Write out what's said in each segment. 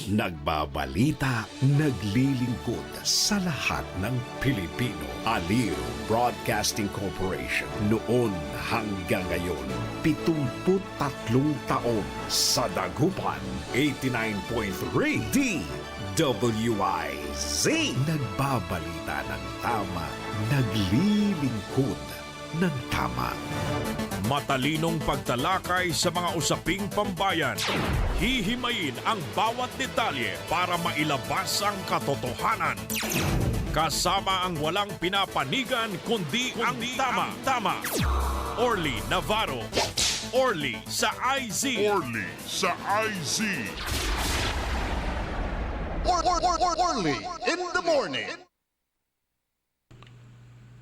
Nagbabalita, naglilingkod sa lahat ng Pilipino. Aliw Broadcasting Corporation. Noon hanggang ngayon, 73 taon sa dagupan. 89.3 DWIZ. Nagbabalita ng tama, naglilingkod ng tama. Matalinong pagtalakay sa mga usaping pambayan. Hihimayin ang bawat detalye para mailabas ang katotohanan. Kasama ang walang pinapanigan kundi ang tama. Orly Navarro. Orly sa IZ. Orly sa IZ. Orly in the morning.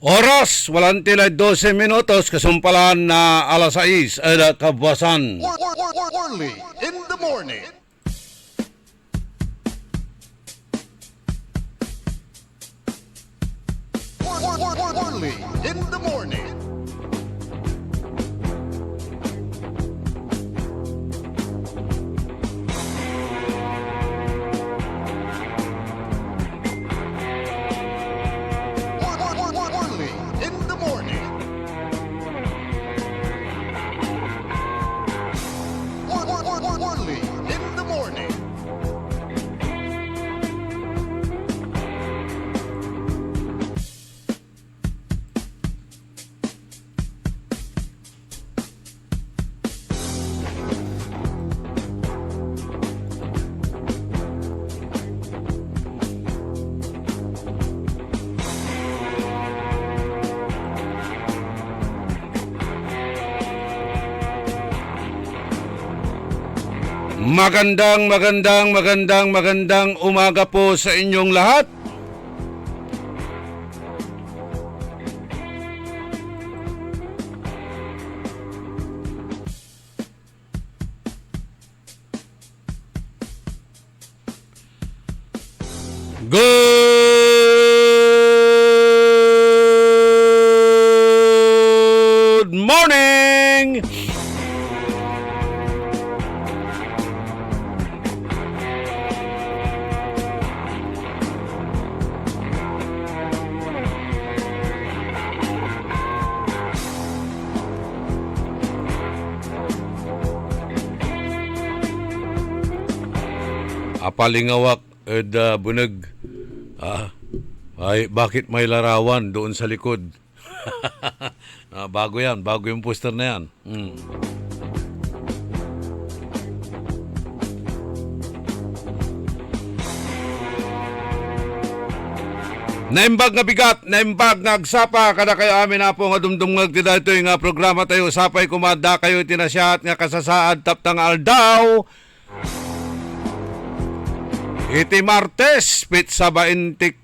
Oras, walang tila 12 minutos, kasumpalan na alas 6, kabuwasan. Orly in the morning. Orly in the morning. Orly in the morning. Orly in the morning. Magandang umaga po sa inyong lahat. Good morning! Apalingawak bunag. Ay, bakit may larawan doon sa likod? Bago yung poster na yan. Naimbag nga bigat, naimbag nga agsapa, kada kayo amin na po nga dumdumag ti dito yung programa tayo, sapay kumada kayo tinasyahat nga kasasaad taptang aldaw. Iti Martes, pitsa 24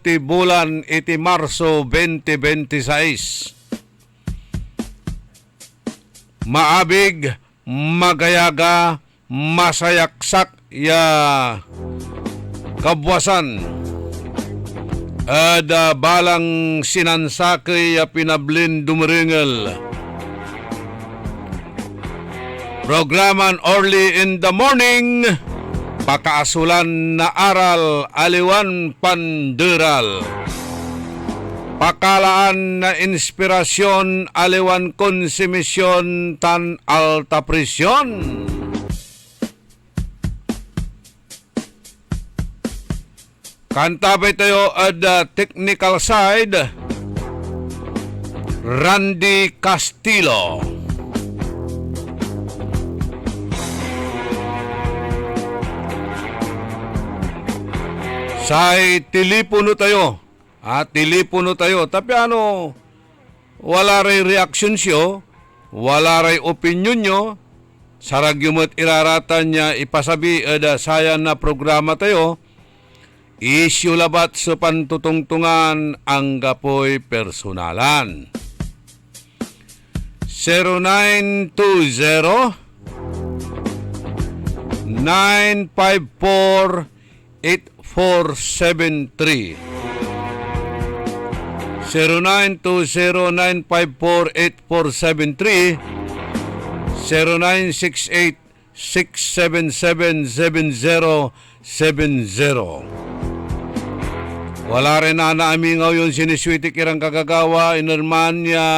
ti bulan iti Marso 2026. Maabig, magayaga, masayaksak ya kabwasan. Ada balang sinansakay ya pinablin dumeringel. Programan Orly in the morning. Pakaasulan na aral, aliwan panderal. Pakalaan na inspirasyon, aliwan konsumisyon, tan alta presyon. Kantabay tayo at technical side, Randy Castillo. Say telepono tayo. Telepono tayo. Tapi wala ray reaction siyo, wala ray opinion nyo, saragyumot iraratan niya ipasabi sayan na programa tayo, issue labat sa pantutungtungan ang gapoy personalan. 0920 954 8473 0920-954-8473 0968 Wala rin na naamingaw yung siniswiti kirang kagagawa, inerman niya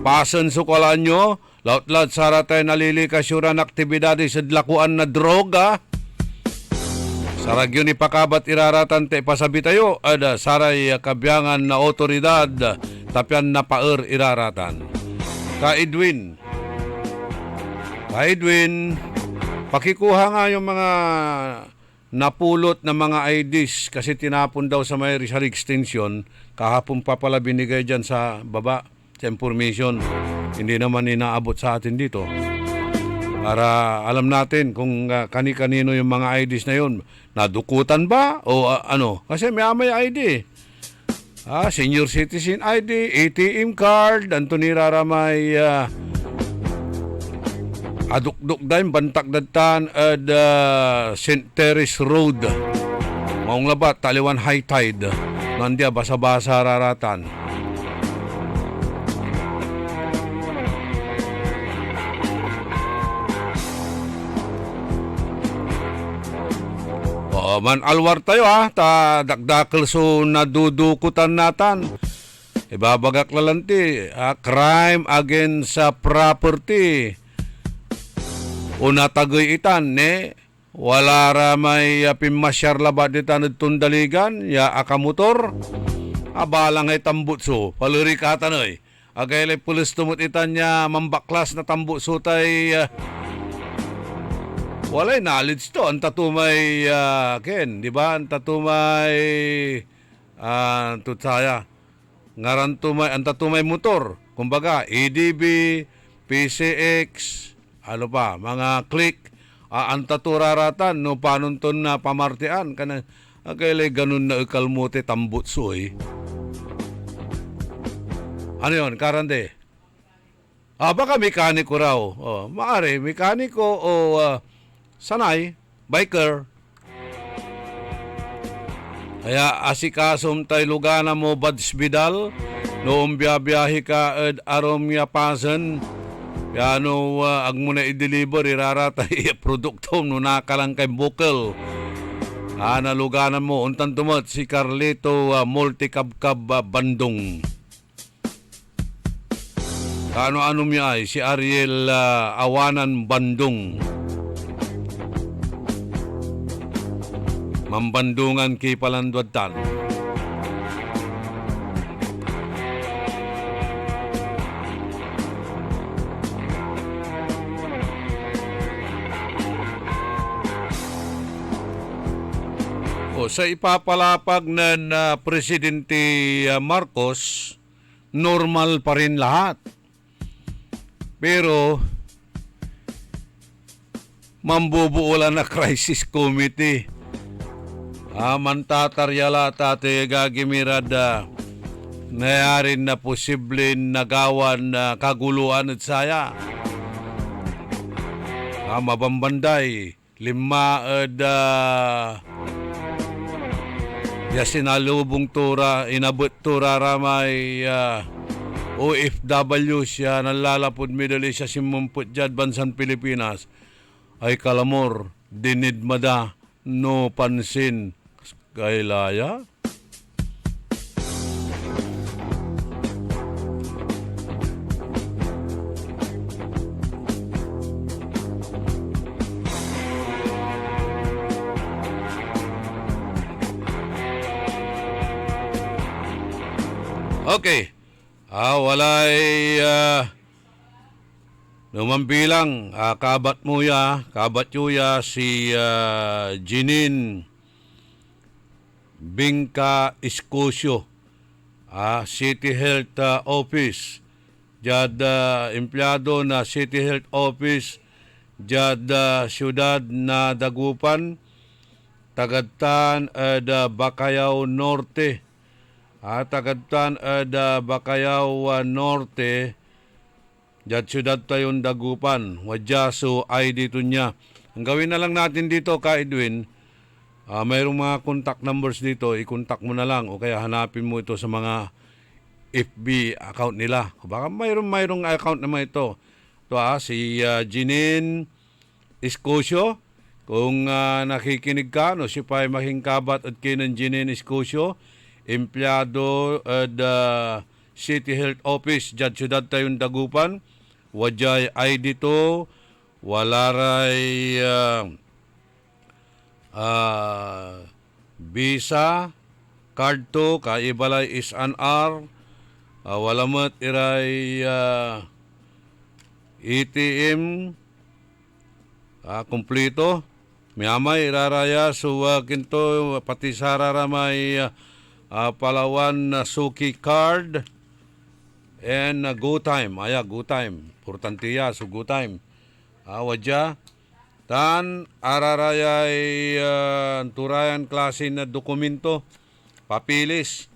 pasan sukalaan nyo, laut-laut saratay nalili kasyuran aktibidades sa dlakuan na droga. Sarag yun ipakabat iraratan te pasabi tayo, ada saray kabyangan na otoridad, tapyan na paer iraratan. Ka Edwin, pakikuha nga yung mga napulot na mga IDs kasi tinapon daw sa may Rizal Extension. Kahapon pa pala binigay dyan sa baba sa information. Hindi naman inaabot sa atin dito. Para alam natin kung kani-kanino yung mga IDs na yun. Nadukutan ba? O ano? Kasi may ID. Senior Citizen ID, ATM card, Anthony Raramay, adukduk daim bantak datan at St. Terrace Road. Maong labat, Taliwan High Tide. Nandiya, basa-basa raratan. Man alwar tayo ta dakdakal so nadudukutan natan. Ibabagak lalanti, crime against property. Una tagoy itan ne wala ra may pimasyar labat ditan tundaligan ya akamotor abalang ay tambutso palurikatan oy agay lay pulis tumut itan niya mambaklas na tambutso tay walay knowledge to ang tatumay ken di ba ang tatumay tutsaya ngaran tumay ang tatumay motor kumbaga EDB PCX ano pa, mga click, antaturaratan, no, panunton na pamartian, kana, kailay ganun na ikalmote tambutsoy. Ano yun, karande? Baka mekaniko raw. Maari, mekaniko o sanay, biker. Kaya asikasom tay lugana mo badsbidal, noong biyabiyahe ka arom yapasan, Yano, ag mo na i-deliver, iraratay produkto no nakalang kay bukal. Naluganan mo, untan tumot si Carlito Multicab-Cab Bandung. Ano niya ay si Ariel Awanan Bandung. Mambandungan kay Palandwadtan. Sa ipapalapag ng Presidente Marcos, normal pa rin lahat. Pero, mambubuo lang na crisis committee. Mantataryala tate gagimirada nayarin na posible nagawan na kaguluan at saya. Mabambanday, lima at sinalubong tura, inabot tura ramay OFW siya nalalapod Middle East siya simumput dyan bansang Pilipinas ay kalamor dinid mada no pansin kailaya. Okay. Walay lumambilang kabat yuya si Jinin Bingka Escosio, City Health Office. Jad empleyado na City Health Office jad siyudad na Dagupan, Tagadtan Bacayao Norte. Tagadtan Bacayao Norte, jad siyudad tayon Dagupan, wadyaso ay dito niya. Ang gawin na lang natin dito, Ka Edwin, mayroong mga contact numbers dito, i-contact mo na lang o kaya hanapin mo ito sa mga FB account nila. Baka mayroong account naman ito. Ito si Jinin Escosio. Kung nakikinig ka, no, si Pai Mahingkabat at Kinan Jinin Escosio, empleyado at City Health Office, dyan syudad tayong Dagupan, wajay ID to, wala ray visa, card to, kaibalay is an R, wala mat iray ATM, kumpleto. Miyamay iraraya so kinto pati sararamay Palawan Suki card and go time. Go time. Importante so go time. Wadya. Tan ararayay turayan klase na dokumento. Papilis.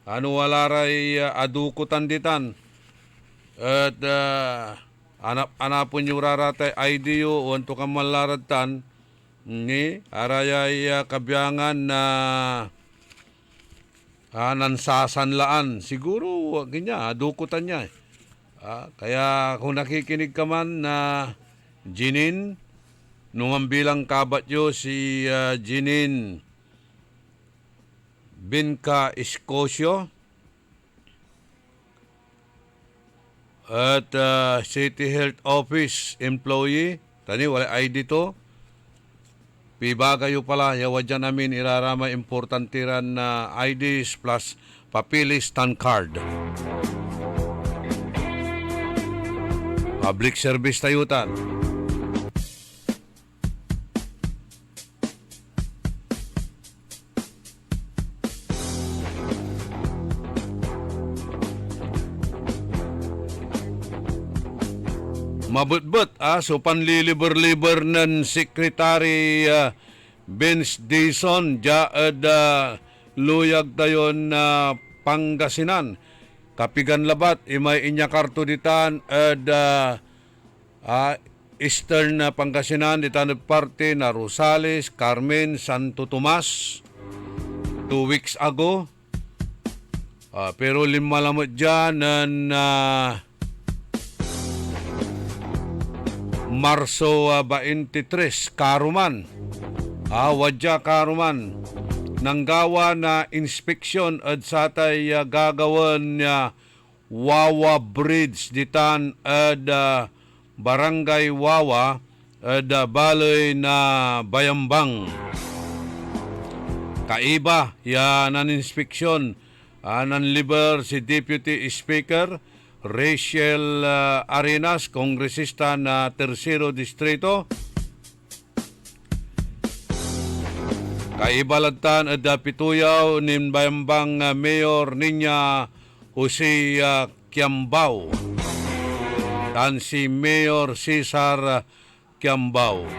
Ano walaray adukutan ditan. At anapon yung raratay IDO unto kamalaratan ni arayay kabyangan na nansasanlaan. Siguro ganyan, dukutan niya. Kaya kung nakikinig ka man na Jinin, nung bilang kabat yo si Jinin Binka Escosio at City Health Office employee, tani wala ID to, pibagayo pala, yawa dyan namin irarama importantiran na IDs plus papilis tan card. Public service tayutan. Mabutbut, so panliliber-liber ng Secretary Vince Dizon, jaad luyag tayon na Pangasinan. Kapigan labat, imay inya karto ditan, Eastern Pangasinan, ditan parte na Rosales, Carmen, Santo Tomas, 2 weeks ago. Pero lima lamot dyan na Marso 23, Karuman. Wadya Karuman. Nanggawa na inspeksyon at satay gagawan niya Wawa Bridge ditan at Barangay Wawa at Baloy na Bayambang. Kaiba yan ang inspeksyon. Nanliber si Deputy Speaker Rachel Arenas, kongresista na Tercero Distrito. Kaibalagtan at pituyaw ni Bayambang Mayor Ninya Jose Kiambao. Tan si Mayor Cesar Kiambao.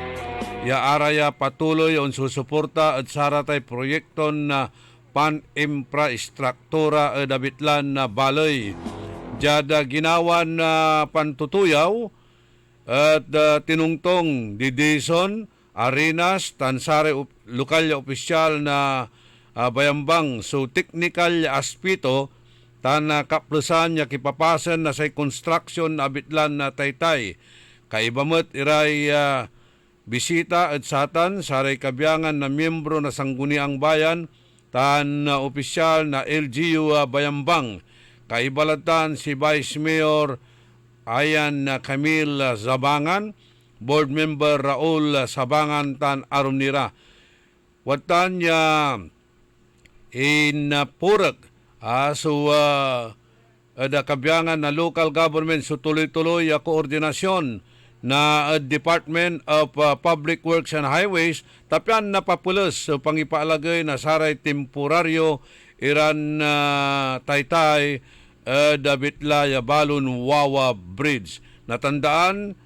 Ya araya patuloy on susuporta at saratay proyekton na pan-infrastruktura at abitlan na baloy. Jada ginawan na pantutuyaw at tinungtong di Dizon, Arenas, Tansare, lokal opisyal na Bayambang. So technical aspito, tan kaplusan niya kipapasan na sa construction na abitlan na Taytay. Kaibamot iray bisita at satan, saray kabyangan na miyembro na sangguniang bayan, tan opisyal na LGU Bayambang. Kaibalatan si Vice Mayor Ayan Camille Zabangan, Board Member Raul Sabangan tan Arumnira. Watan niya in Purag, ada kabyangan na local government so tuloy-tuloy koordinasyon na Department of Public Works and Highways tapyan napapulos so pangipaalagay na saray temporaryo iran Taytay Dabitlaya Balon Wawa Bridge. Natandaan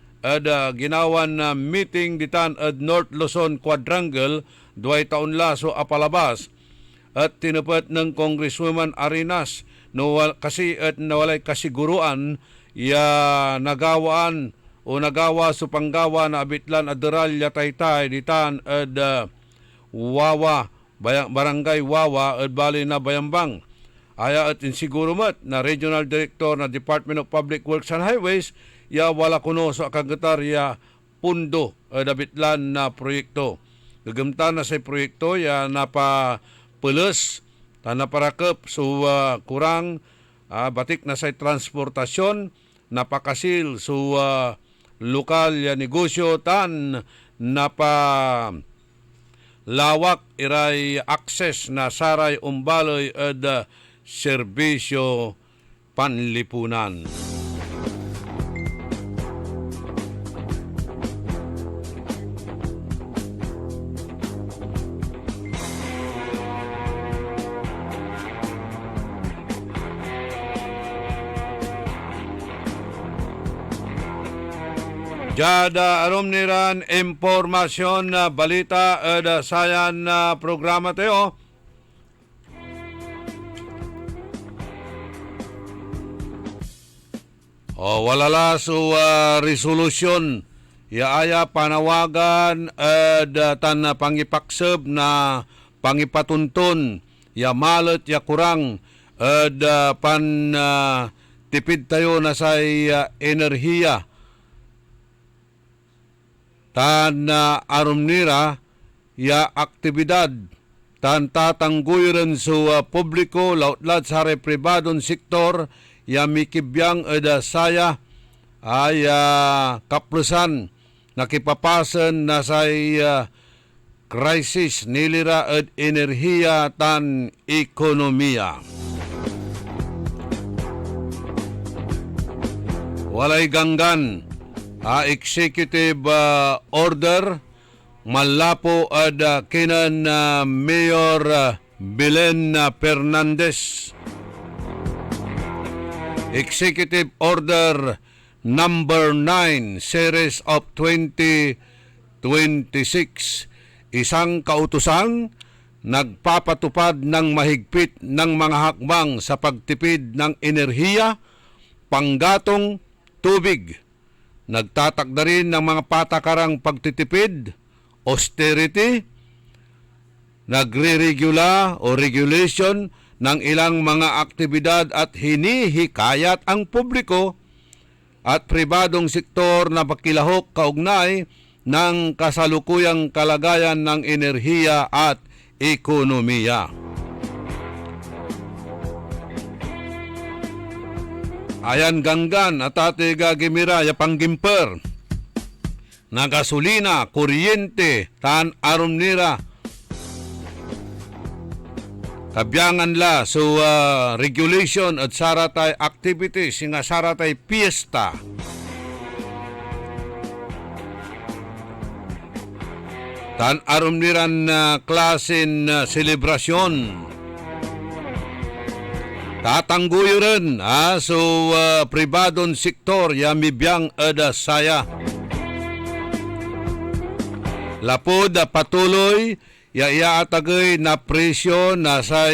ginawan na meeting ditan at North Luzon Quadrangle duay taon laso apalabas at tinupat ng Congresswoman Arenas kasi at nawalay kasiguruan nagawaan o nagawa sa panggawa na abitlan Aderalya Taytay ditan at Wawa Barangay Wawa at Bali na Bayambang. Aya at insiguro mat na Regional Director na Department of Public Works and Highways wala kuno sa kagatarya pundo dabitlan na proyekto. Gagamtan na sa proyekto ya napapeles tan naparakep so kurang batik na sa transportasyon napakasil so lokal ya negosyo tan lawak iray access na saray umbaloy at serbisyo panlipunan. Jada arom niran impormasyon na balita sayan na programa tayo. Walala so resolusyon yaaya panawagan tan pangipakseb na pangipatuntun ya malet ya kurang pan tipid tayo na sa enerhiya tan arum nira ya aktibidad tan tatangguyiren so publiko lautlad sa pribadong sektor ya mikibyang saya ay kaplusan nakipapasen na sa krisis nilira at enerhiya tan ekonomiya. Walay ganggan executive order malapo ad kinan Mayor Belen Fernandez. Executive Order number 9 series of 2026, isang kautusan nagpapatupad ng mahigpit ng mga hakbang sa pagtipid ng enerhiya, panggatong tubig. Nagtatakda rin ng mga patakarang pagtitipid, austerity, nagre-regula o regulation ng ilang mga aktibidad at hinihikayat ang publiko at pribadong sektor na makilahok kaugnay ng kasalukuyang kalagayan ng enerhiya at ekonomiya. Ayan ganggan at ate gagimira ya panggimper na gasolina, kuryente, tan arum nira kabyangan la so regulation at saratay activities nga saratay fiesta. Tan arum niran klasen selebrasyon. Tatangguyo rin so pribadong sektor ya mibiyang ada saya. Lapod patuloy ya iaatagay na presyo na sa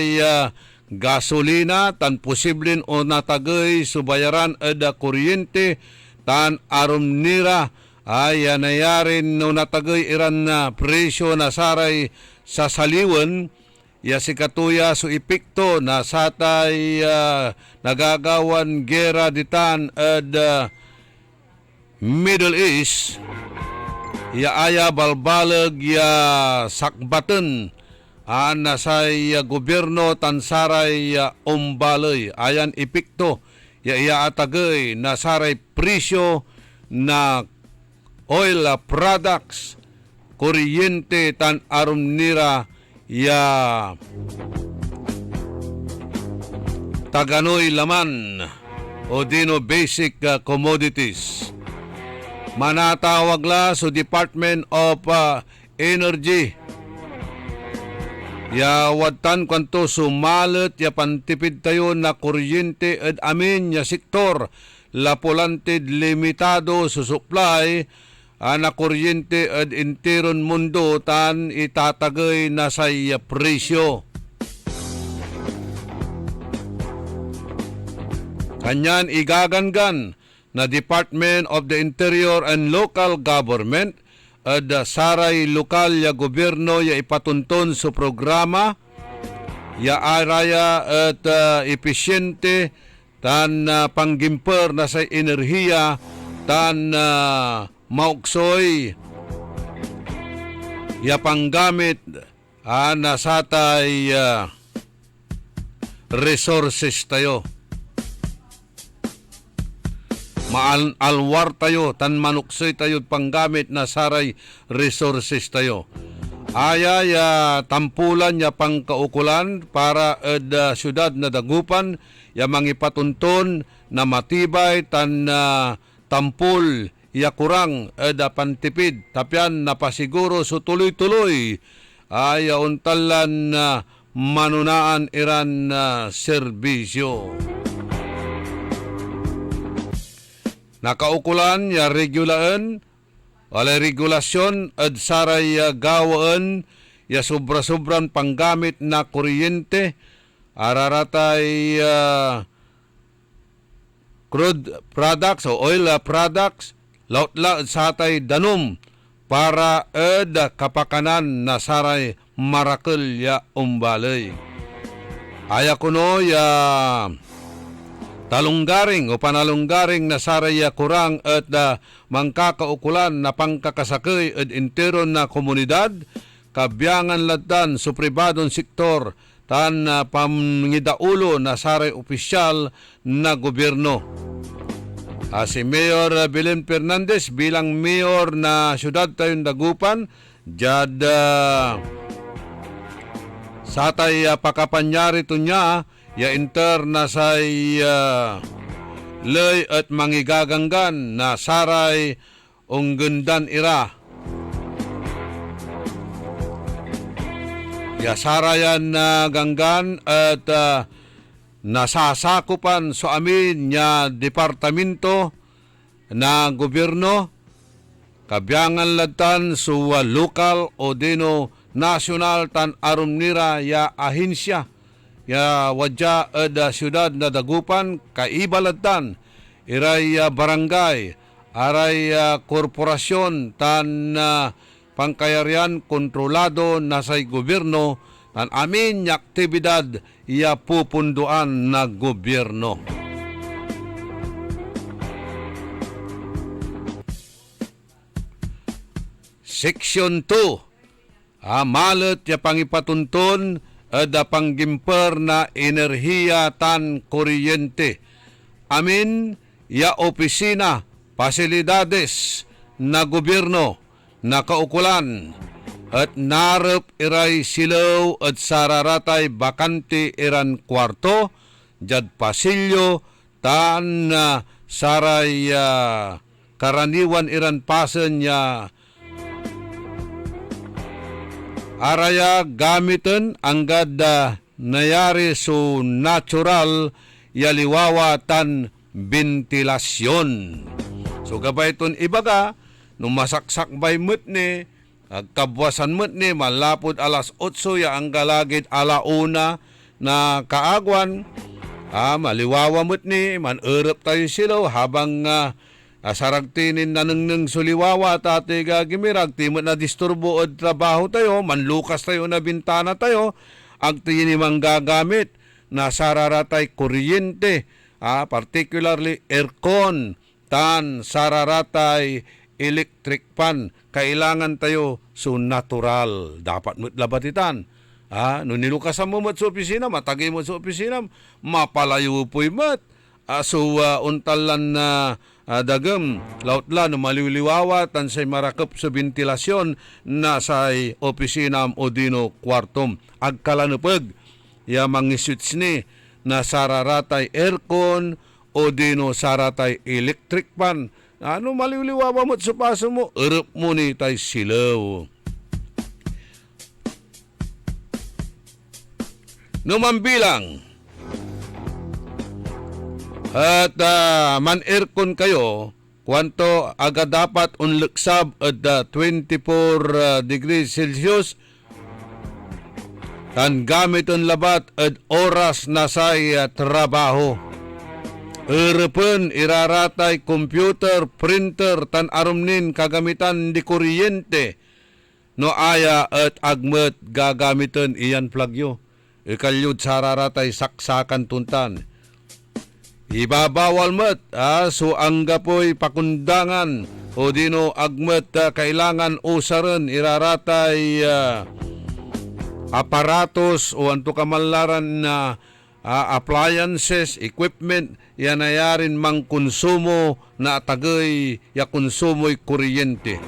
gasolina tan posibleng o natagay subayaran ada kuryente tan arum nira ay nayarin no natagay iran na presyo na saray sa saliwan ya si katuya so epekto na satay nagagawan gera ditan ada Middle East ya aya balbalag ya sakbaten nasay gobyerno tansaray umbalay ayan epekto ya atagay nasaray presyo na oil products kuryente tan arum nira ya taganoy laman o dino basic commodities. Manatawag la so Department of Energy ya watan kwanto sumalet ya pantipid tayo na kuryente at amin ya sektor lapolantid limitado sa supply na kuryente at interon mundo tan itatagay na sa presyo. Kanyan igagangan na Department of the Interior and Local Government at saray lokal ya gobyerno ya ipatuntun sa programa ya araya at epesyente tan panggimper na sa enerhiya tan mauksoy ya panggamit na satay resources tayo. Maalwar tayo, tan manuksoy tayo panggamit na saray resources tayo. Aya ya tampulan ya pangkaukulan para syudad na dagupan ya mangipatunton na matibay tan tampul ya kurang pantipid tapyan napasiguro so tuloy-tuloy ay untalan manunaan iran serbisyo. Nakaukulan ya regulaan wala regulasyon at saray gawaan ya sobra-sobran panggamit na kuryente araratay crude products o oil products lautla satay danom para kapakanan na saray marakel ya umbalay. Aya kuno ya talunggaring o panalunggaring na saraya kurang at mangkakaukulan na pangkakasakay at interon na komunidad, kabyangan laddan sa pribadong sektor tan pamngidaulo na saray opisyal na gobyerno. Si Mayor Belen Fernandez bilang mayor na syudad tayong Dagupan, jad satay pakapanyari to niya ya inter na say lay at mangigaganggan na saray unggundan ira. Ya sarayan na ganggan at nasasakupan so amin nya departamento na gobyerno kabyangan ladtan so lokal o dino national tan arum nira ya ahinsya ya wadya syudad na Dagupan kaibaladtan iray barangay aray korporasyon tan pangkayarian kontrolado na say gobyerno tan amin ya aktibidad ya pupunduan na gobyerno. Section 2 malet ya pangipatunton ada panggimper na enerhiya tan kuryente. Amin ya opisina, pasilidades na gobyerno na kaukulan at narap iray silaw at sararatay bakante iran kwarto, jad pasilyo tan saray karaniwan iran pasen ya araya gamitin anggad nayari so natural yaliwawa tan ventilasyon. So gabay ton ibaga, nung masaksak bay mo't ni, kabwasan mo't ni, malapod alas 8 ya ang galagid alauna na kaagwan, maliwawa mo't ni, manurap tayo silaw habang saragtinin na nang suliwawa at ate gagimirag, timot na disturbo o trabaho tayo, manlukas tayo na bintana tayo, ang tinimang gagamit na sararatay kuryente, particularly aircon, tan sararatay electric fan, kailangan tayo so natural. Dapat mo't labatitan. No nilukasan mo mat sa opisina, matagay mo sa opisina, mapalayo po'y mat. Untalan na dagem lautla no maliliwawa tan say marakop sa ventilasyon na say opisina o dino kwartom agkalanupag ya mangiswitch ni na sararatay aircon o dino saratay electric fan ano maliliwawa mo sa paso mo erup mo ni tay silaw. Numambilang at man-aircon kayo, kwanto aga dapat unluksab at 24 degrees Celsius, tan gamit ang labat at oras na say trabaho. Erepen iraratay computer, printer, tan arumnin kagamitan di kuryente, no aya at agmet gagamitan iyan plagyo. Ikalyod sararatay saksakan tuntan. ibabawal met so ang gapoy pakundangan o dino agmet kailangan usaran iraratay aparatos o anto kamanlaran na appliances, equipment, yan ayarin mang konsumo na tagay ya konsumo'y kuryente.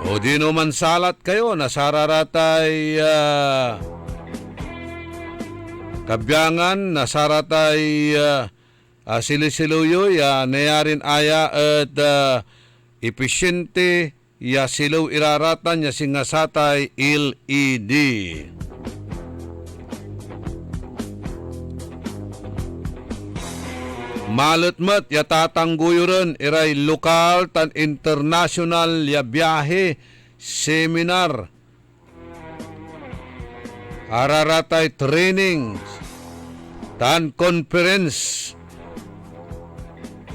O di no man salat kayo, nasararatay kabyangan, nasaratay silisiluyo, ya nayarin aya at epesyente, ya silaw iraratan, ya singasatay LED. Malutmat ya tatangguyuran iray lokal tan international ya biyahe seminar araratay training tan conference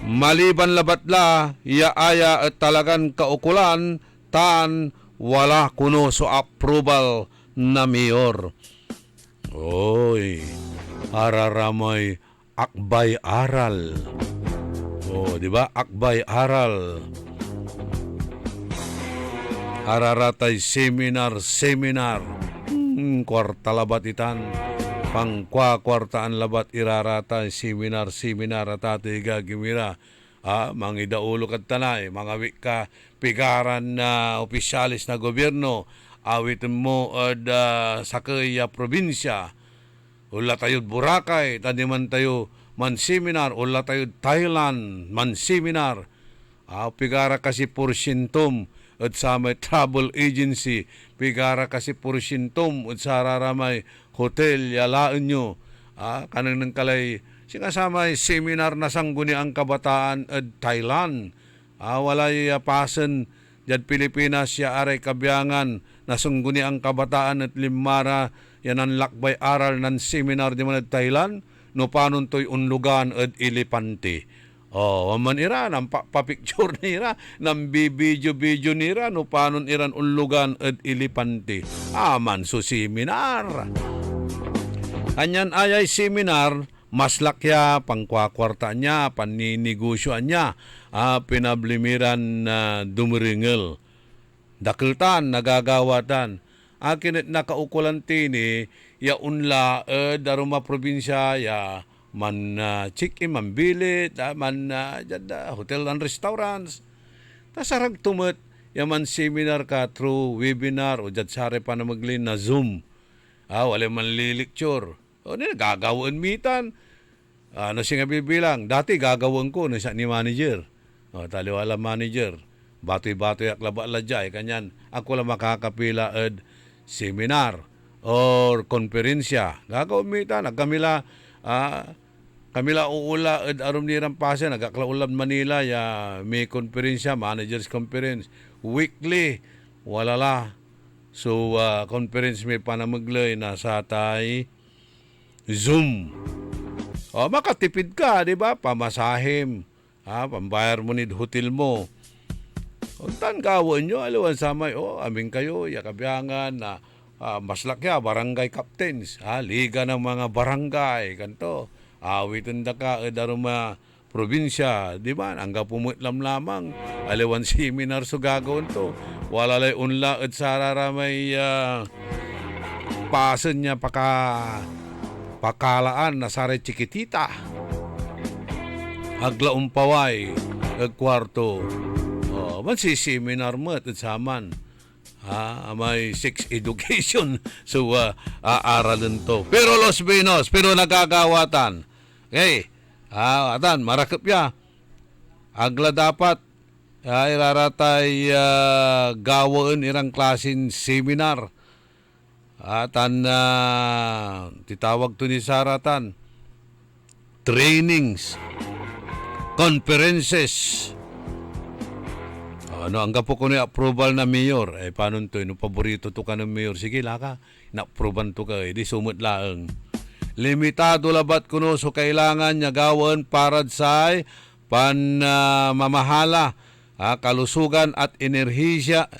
maliban labatla ya aya at talagan kaukulan tan wala kuno so approval na mayor. Oy, araramay akbay aral. Oh, di ba? Akbay aral. Araratay seminar. Kwarta labat itan. Pangkwartaan labat iraratay seminar at atiga gimira. Mga idaulo kad tanay, mga wika pigaran na opisyalis na gobyerno, awitin mo sa kaya probinsya. Ula tayo Boracay, tadi man tayo man seminar, ula tayo Thailand, man seminar. Pigara kasi porsyentom at sa may travel agency, pigara kasi porsyentom at sa raramay hotel, yalaan nyo. Kanang nang kalay, singasamay seminar na sangguni ang kabataan at Thailand. Walay pasan, dyan Pilipinas, ya aray kabyangan, nasungguni ang kabataan at limara, yan ang lakbay aral ng seminar di man at Thailand, no panon to'y unlugan at ilipante. Man ira, ng papicture nira, ng bibidyo nira, no panon iran unlugan at ilipante. Man so seminar. Kanyan ayay seminar, mas lakya, pangkwakwarta niya, paninegosyoan niya, pinablimiran na dumiringel. Dakiltan, nagagawatan. Akin at nakaukulan tini, ya unla, daruma probinsya, ya man chick-in, man bilit, man hotel and restaurants. Tasarag tumet, ya man seminar ka through webinar, o dyan sari pa na maglin na Zoom. Wala man lilecture. Gagawin mitan. Ano siya nga bibilang? Dati gagawin ko, nasa ni manager. Taliwala manager. Batoy-batoy aklaba ladjay. Kanyan, ako lang makakapila seminar or konferensya. Gagawin mita, kamila uula arum nirang pasa, nagaklaulan Manila, ya may konferensya, managers conference, weekly, walala. So, conference may panamaglay na sa tay Zoom. Makatipid ka, di ba? Pamasahim, pambayar mo ni hotel mo. Tan gawin nyo, alawan samay, aming kayo, yakabyangan na maslakya, barangay captains, liga ng mga barangay, kanto, awitin da ka, daruma probinsya, di ba? Angga pumut lamang, alawan seminar so gagawin to. Walalay unla at sarara may pasan niya pakalaan na saray chikitita. Agla umpaway, kwarto. Man si seminar mo at saman. May sex education. So, aaralan to. Pero Los Pinos, pero nagagawatan. Okay. Atan, marakap ya. Agla dapat, iraratay gawin irang klasin seminar. Atan, titawag to ni Saratan. Trainings. Conferences. Ang gapo ko ni approval na mayor, paano to? No paborito to ka ng mayor, sige laka, na-approvean to ka, di sumut laang. Limitado labat kuno, so kailangan niya gawin para sa mamahala, kalusugan at enerhinsya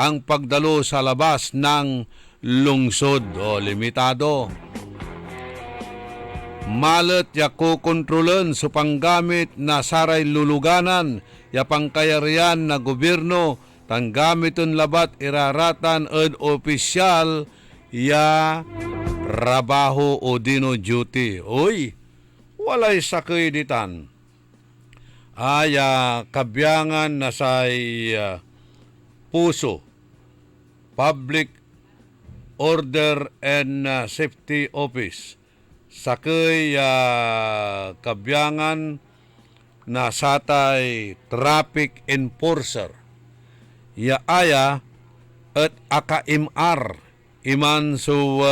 ang pagdalo sa labas ng lungsod o limitado. Malet ya kukontrolen sa panggamit na saray luluganan ya pangkayarian na gobyerno tanggamiton labat iraratan ed opisyal ya trabaho o dino duty. Uy, walay sakay ditan. Aya kabyangan na say puso, Public Order and Safety Office. Sakay kabyangan na satay traffic enforcer. Ya aya at AKMR iman so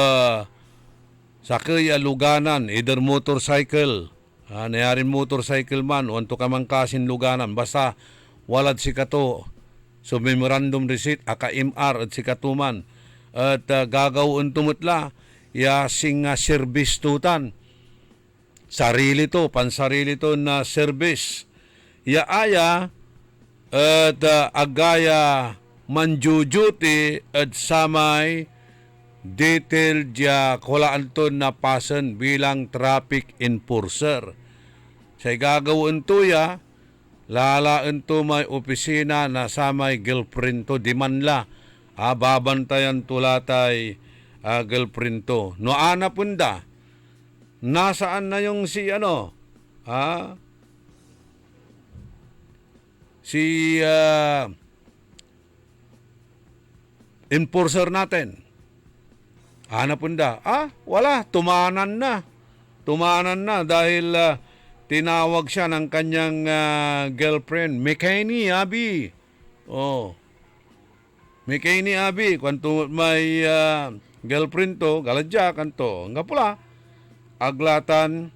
sakay luganan either motorcycle nayarin motorcycle man o anto ka man kasin luganan basta walad si kato so memorandum receipt AKMR at si katuman at gagawin tumutla ya singa service tutan sarili to pansarili to na service ya aya at agaya manjujuti at samay detail dia kulaan to na pasan bilang traffic enforcer say gagawin to ya lalaan to may opisina na samay girlfriend to di man la babantayan tulatay girlfriend to. No ana punda. Nasaan na yung si si enforcer natin. Ana punda. Wala. Tumanan na. Tumanan na dahil tinawag siya ng kanyang girlfriend. Mekani Abi. Oh. Mekani Abi. Kung may girlfriend to, galadyakan to. Nga pula, aglatan,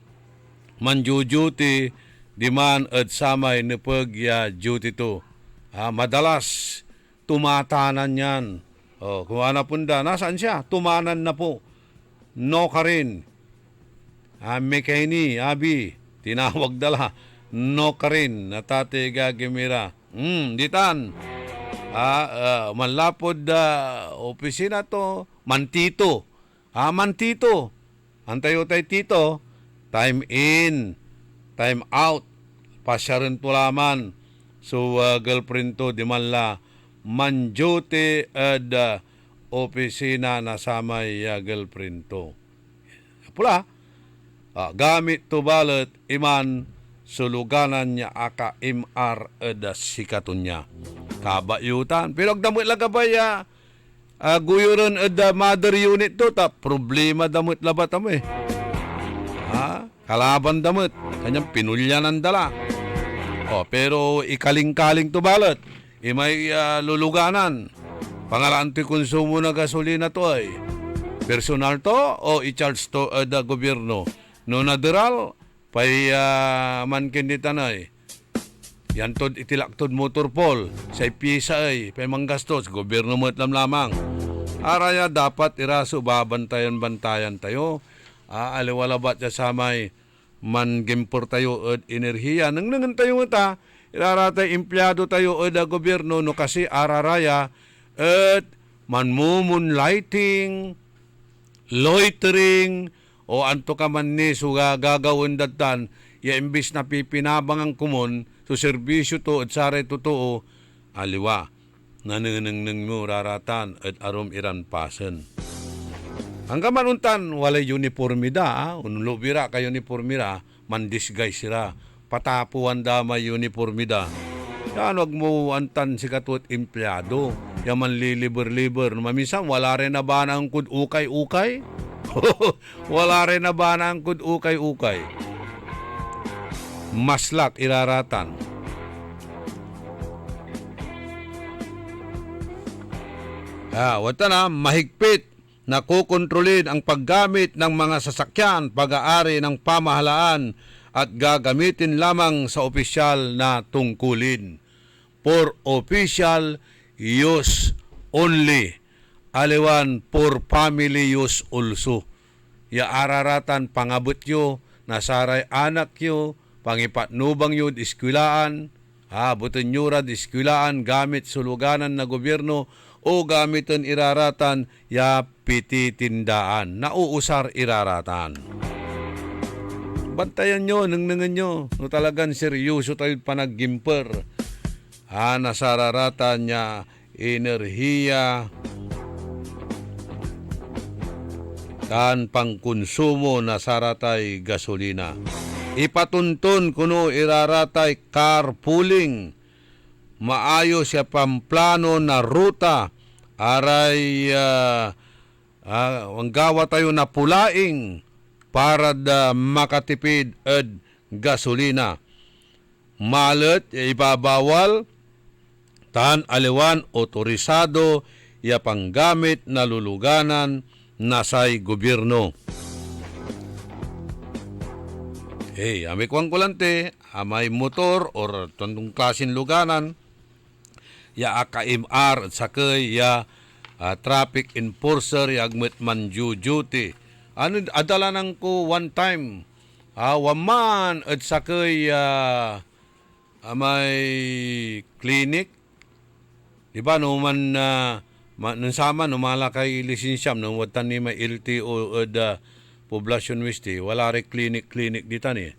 manjujuti, di man at samay nepag ya duty to. Madalas, tumatanan yan. Kung ano punda, nasaan siya? Tumanan na po. No ka rin. Mekani, Abi, tinawag dala. No ka rin, natate gagimira. Ditan. Manlapod opisina to, mantito. Mantito. Antayo tayo tito, time in, time out. Pasya rin to laman. So, girlfriend to, di man la, manjote at opisina na samay girlfriend to. Pula, gamit to balot, iman, suluganan niya AKMR at sikatun niya. Kabayutan. Pero agdamot lang kabaya, guyuron at mother unit to, problema damot labat mo eh. Kalaban damot. Kanyang pinulya ng dala. Pero ikaling-kaling to balot. May luluganan. Pangalaan to konsumo na gasolina to ay. Personal to o i-charge to gobyerno. No nadiral, pay mankin di tanay. Yan to itilaktod motor pool. Sa pisa ay, pay manggastos. Gobyerno mo itlam lamang. Araya dapat iraso babantayan-bantayan tayo. Aliwalabat sa samay mangimpor tayo at enerhiya. Nang tayo ta, iraratay empleyado tayo at gobyerno no kasi araraya at manmumunlighting, loitering, o anto ka man ni suga gagawin datan, ya imbis na pipinabang ang kumon, so serbisyo to at saray totoo, aliwa, nananang mo raratan at arom iran pasen. Ang kamanuntan, walay uniformida, unulubira ka uniformida, mandisguise sila, patapuan damay uniformida. Yan, wag mo antan si katut empleyado, yaman liliber-liber. Mamisan, wala rin na ba ng kud ukay-ukay? Wala rin na ba ng kud ukay-ukay? Maslak iraratan. Wata na, mahigpit na kukontrolin ang paggamit ng mga sasakyan, pag-aari ng pamahalaan at gagamitin lamang sa opisyal na tungkulin. For official use only. Aliwan for family use also. Ya araratan pangabot yo, nasaray anak yo, pangipatnubang yo diskwilaan, buton nyo rad diskwilaan gamit suluganan na gobyerno o gamiton iraratan ya pititindaan. Nauusar iraratan. Bantayan nyo, nangnangan nyo. No talagang seryoso tayo panaggimper. Nasararatan niya enerhiya kan pangkonsumo na saratay gasolina. Ipatuntun kuno iraratay carpooling. Maayo siya pamplano na ruta aray ang gawa tayo na pulaing para da makatipid ed gasolina. Malet ibabawal tan aliwan otorisado ya panggamit na luluganan nasay gobyerno. Hey, amikwang kulante, amay motor or tandong klasin luganan, ya AKMR at sakay ya traffic enforcer ya agmet man duty. Ano, adala nang ko one time, waman at sakay amay clinic, diba no man nansama no malakay lisensyam no watan ni may LTO da poblasyon wiste wala re clinic ditan eh.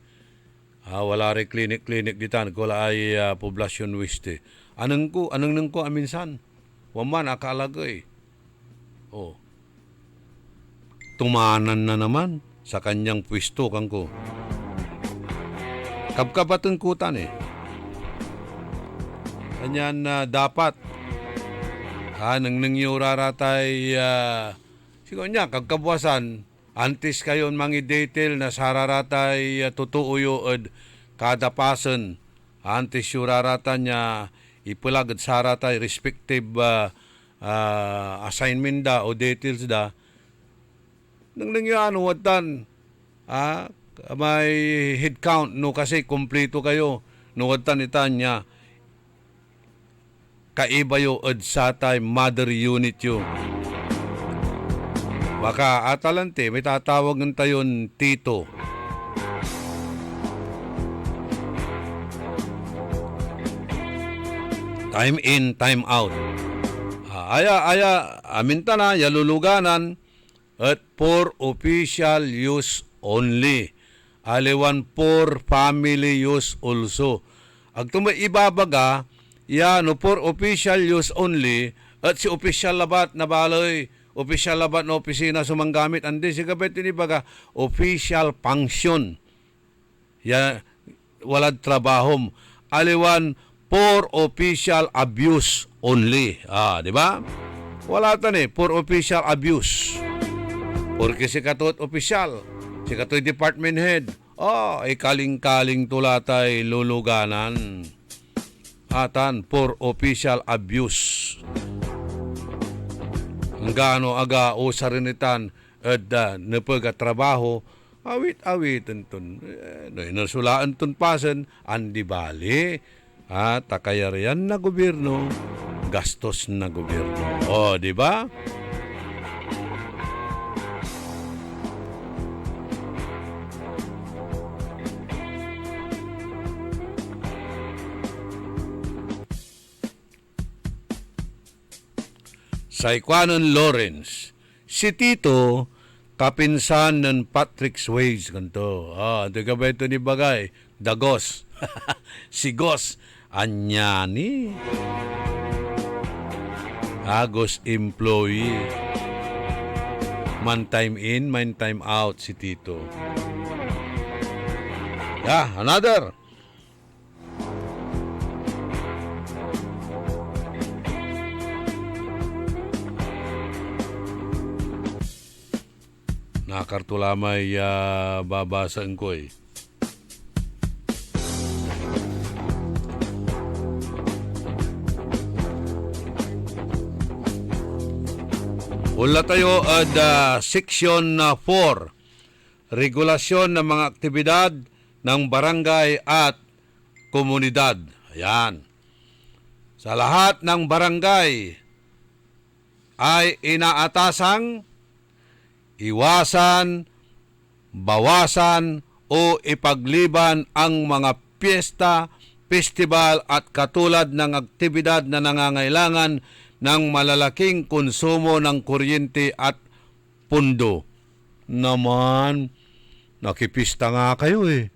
Wala re clinic ditan ko ay poblasyon wiste. Anong nang ko aminsan. Waman akalagay. Oh. Tumanan na naman sa kanyang pwesto kangko. Kabkabateng kutan eh. Kanyan dapat nang nangyuraratay siguro niya kagkabuasan antes kayon mangi detail na sararatay totoo yo ed kada pasen antes yuraratan niya ipulag ed saratay respective assignment da o details da nang nangyano watan may head count no kasi kompleto kayo no watan itan niya kaiba yo ed satay mother unit yo. Baka atalante, may tatawag ng tayon tito. Time in, time out. Aminta na, yaluluganan at for official use only. Aliwan for family use also. Ag tumay ibabaga, no for official use only at si official labat na baloy official labat na opisina sumanggamit andi si kabet ini baga official function walad trabahom aliwan for official abuse only di ba wala tan for official abuse porque si katot official si katot department head ikaling-kaling tulatay luluganan atan for official abuse. Ngano aga o sarinitan ed napagatrabaho awit-awit entun nasulaan tun pasen andi bali takayarian na gobyerno gastos na gobyerno di ba? Saikwanon Lawrence. Si Tito, kapinsan ng Patrick Swayze kanto. Diga ba ito ni Bagay? Dagos. Si Gos. Anyani. Agos employee. Man time in, man time out si Tito. Another. Nakartulamay babasaan ko eh. Wala tayo section 4. Regulasyon ng mga aktibidad ng barangay at komunidad. Ayan. Sa lahat ng barangay ay inaatasang iwasan, bawasan o ipagliban ang mga piyesta, festival at katulad ng aktibidad na nangangailangan ng malalaking konsumo ng kuryente at pundo. Naman, nakipista nga kayo eh.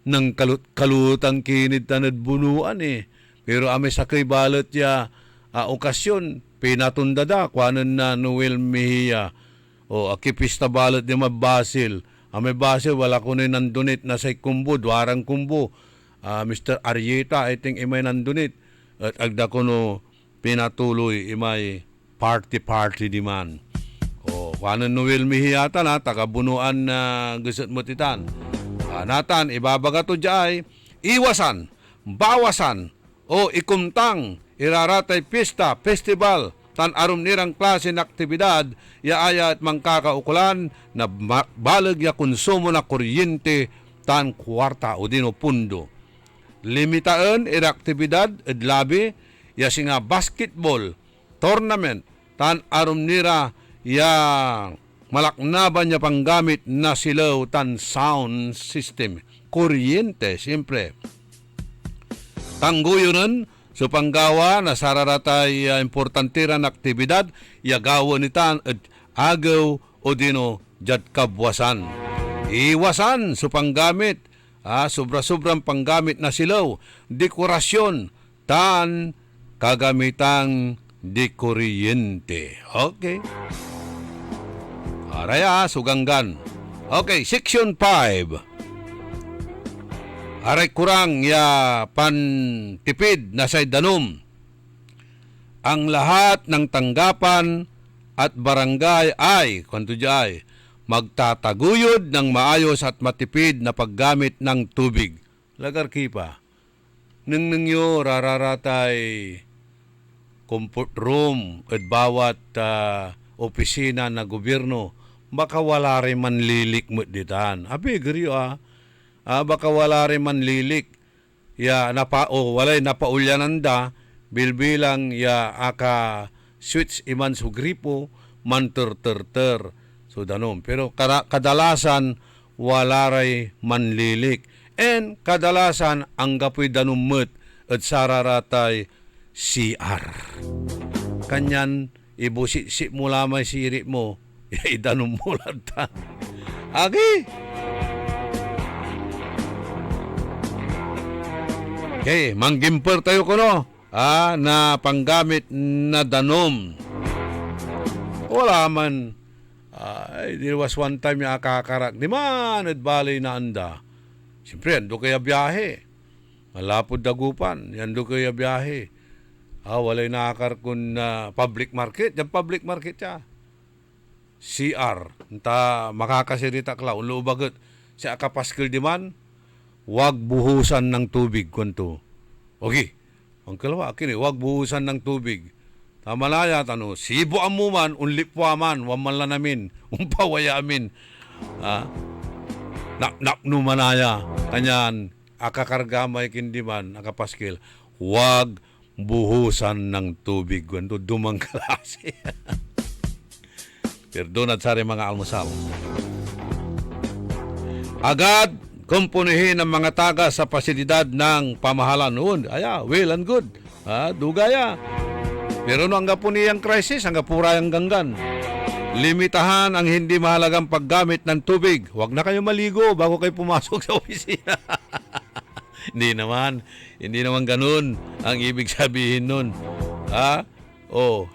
Nang kalutang kinid tanad bunuan eh. Pero ame sakay balot ya okasyon, pinatundada, kwanan na Noel Mejia. O akipista balot di mabasil. Ame basil, wala ko na nandunit na say kumbo, dwarang kumbo. Mr. Arieta, I think imay nandunit. At agda ko no pinatuloy, imay party di man. O, kwanan Noel Mejia ta na, tagabunuan na gusot mo titan. Natan, ibabaga to jay, iwasan, bawasan, o ikumtang, iraratay pista, festival, tan arum nirang klase na aktibidad, yaaya at mangkakaukulan na balag ya konsumo na kuryente tan kwarta o dino pundo. Limitaan ira aktibidad edlabi, ya singa basketball, tournament, tan arum nira ya malaknaban niya panggamit na silaw tan sound system. Kuryente, siyempre. Tangguyonan, so panggawa na sararatay importantiran aktibidad, yagawa nitan at agaw o dino jad kabwasan. Iwasan, so panggamit, sobra-sobrang panggamit na silaw, dekorasyon, tan kagamitang dekuryente. Okay. Araya, suganggan. Okay, Section 5. Aray kurang ya pantipid na say danom. Ang lahat ng tanggapan at barangay ay, kwanto jay, magtataguyod ng maayos at matipid na paggamit ng tubig. Lagar kipa. Nang nyo rararatay comfort room at bawat opisina na gobyerno, baka wala rin manlilik mo ditan. Abi, gariyo baka wala rin manlilik. Ya, walay napaulyanan da, bilbilang ya aka switch iman su gripo, manter-ter-ter. So, danom. Pero kadalasan, wala rin manlilik. And kadalasan, ang gapoy danumot at sararatay CR. Kanyan, ibusi mo lamay siri mo, idanom mo lata. Okay. Okay, manggimper tayo kuno. Na panggamit na danom. Wala man. There was one time yung akakarak. Di man, at balay na anda. Siyempre, ando kaya biyahe. Malapod dagupan. Ando kaya biyahe. Walay nakakar kun public market. Yung public market siya. CR. Nta makakasirita kla. Ulo bagot. Si akapaskil di man, wag buhusan ng tubig kunto. Okay. Ang kalawa, kini, wag buhusan ng tubig. Tamalaya, tano, sibo amuman, unlipwa man, waman lang namin, umpawaya amin. Naknumanaya. Kanyan, akakargamay kindi man, akapaskil. Wag buhusan ng tubig. Kunto, dumang klase. Perdonad sa mga almusal. Agad kumpunihin ang mga taga sa pasilidad ng pamahalaan noon. Well and good. Dugaya. Pero no hanggang po niyang crisis, hanggang pura yung ganggan. Limitahan ang hindi mahalagang paggamit ng tubig. Huwag na kayo maligo bago kayo pumasok sa opisina. Hindi naman ganun ang ibig sabihin nun.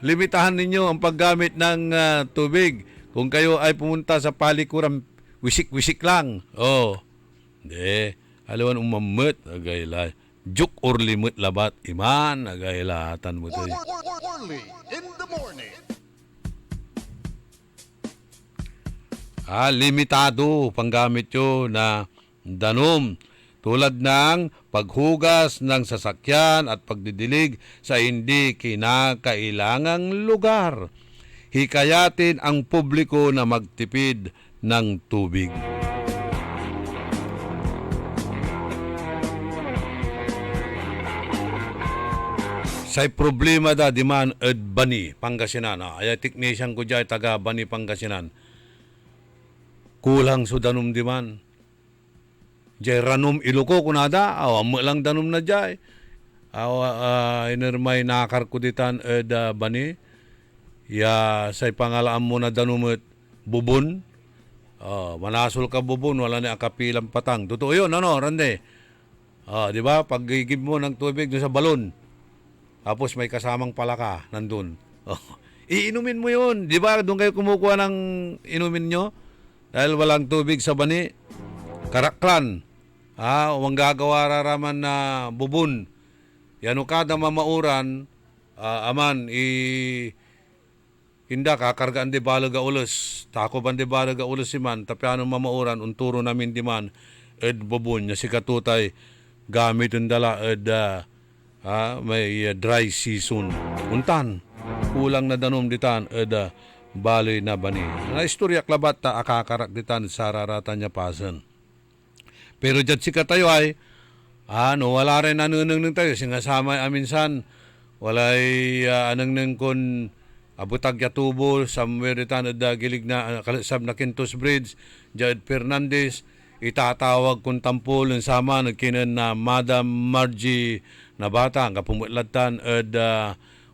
Limitahan ninyo ang paggamit ng tubig. Kung kayo ay pumunta sa palikuran, wisik-wisik lang. Hindi. Alawan umamot, agayla. Juk or limot labat, iman, agaylatan mo tayo. Early in the morning. Limitado panggamit nyo na danom. Tulad ng paghugas ng sasakyan at pagdidilig sa hindi kinakailangang lugar. Hikayatin ang publiko na magtipid ng tubig. Say problema da di man ed Bani, Pangasinan. Ay technician ko dyan, taga Bani, Pangasinan. Kulang so danom di man. Jay ranom iluko kunada, awa mo lang danom na jay. Inermay nakar ko ditan bani. Ya say pangalaan mo na danumot bubon. Manasol ka bubon, wala na kapilang patang. Totoo yun, ano, Rande? Di ba? Pag gigib mo ng tubig doon sa balon, tapos may kasamang palaka nandun. Iinumin mo yun. Di ba? Doon kayo kumukuha ng inumin nyo? Dahil walang tubig sa bani. Karaklan. Huwag gagawa raraman na bubon. Yan kada mamauran, aman, hinda kakargaan di balaga ulos. Tako ban di balaga ulos si man. Tapi anong mamauran, unturo namin di man. Bubon, niya si katutay, gamit yung dala, may dry season. Untan, kulang na danom ditan, baloy na bani. Na istorya klabat ta akakarak ditan sa raratan niya pasan. Pero dyan si katayo ay, wala rin anunang tayo. Singasama aminsan, walay anang kon abutag yatubo, somewhere ditan gilig na kalisab na Quintos Bridge, Jad Fernandez, itatawag kung tampol ng sama, nagkinan na Madam Margie na bata, ang kapumutlatan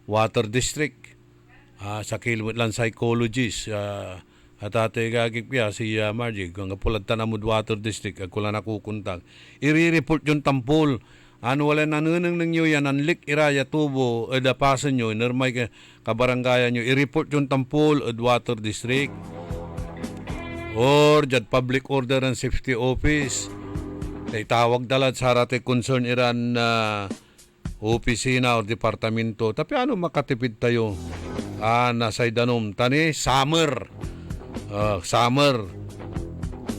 Water District, sa kilmutlan psychologist, at ate gagigpya si Margie, kung kapulatan amud Water District, agkula nakukuntag. I-report yung tampol, wala nanunang ninyo yan, anlik iraya tubo, pasan nyo, normal kabarangayan nyo, i-report yung tampol, Water District, or Jad Public Order and Safety Office, itawag dalat sa rate concern iran na opisina o departamento. Tapi ano makatipid tayo? Nasay danom, tani, summer,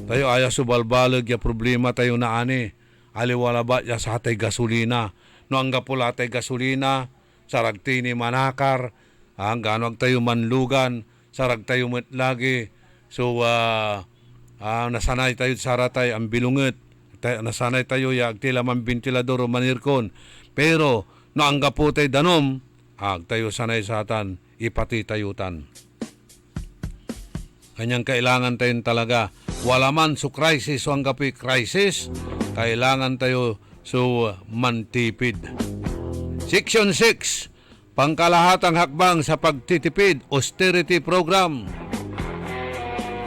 tayo aya subalbalag ya problema tayo na ani. Aliwala ba ya sa hatay gasolina. No ang gapula hatay gasolina, saragti ni manakar, ang ganwag tayo manlugan, sarag tayo lagi. So, nasanay tayo sa ratay ang bilunget. Nasanay tayo ya agtila man ventilador o manirkon. Pero, no ang gapo tayo danom, tayo sanay sa atan, ipati tayutan. Kanyang kailangan tayo talaga. Wala man so crisis o ang gapi crisis, kailangan tayo so mantipid. Section 6, pangkalahatang hakbang sa pagtitipid, austerity program.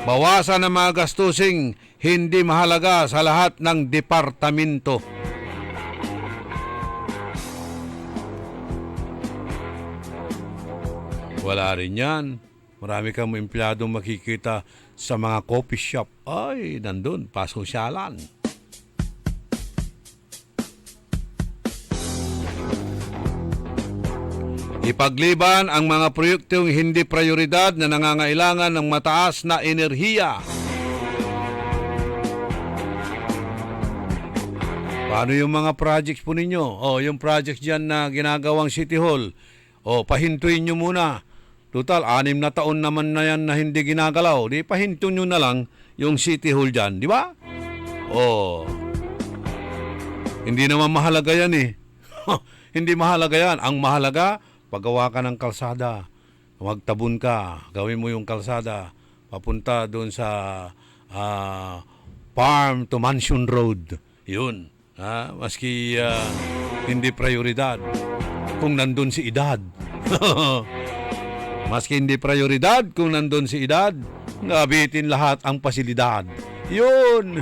Bawasan ang mga gastusing hindi mahalaga sa lahat ng departamento. Wala rin yan. Marami kang empleyadong makikita sa mga coffee shop. Ay, nandun, pasosyalan. Ipagliban ang mga proyektong hindi prioridad na nangangailangan ng mataas na enerhiya. Paano yung mga projects po ninyo? Yung projects dyan na ginagawang City Hall. Pahintuin nyo muna. Total, 6 na taon naman na yan na hindi ginagalaw. Di pahinto nyo na lang yung City Hall dyan, di ba? Hindi naman mahalaga yan eh. Hindi mahalaga yan. Ang mahalaga, paggawa ka ng kalsada, magtabon ka, gawin mo yung kalsada, papunta doon sa farm to mansion road. Yun. Maski hindi prioridad. Kung nandun si edad. Maski hindi prioridad, kung nandun si edad, ngabitin lahat ang pasilidad. Yun.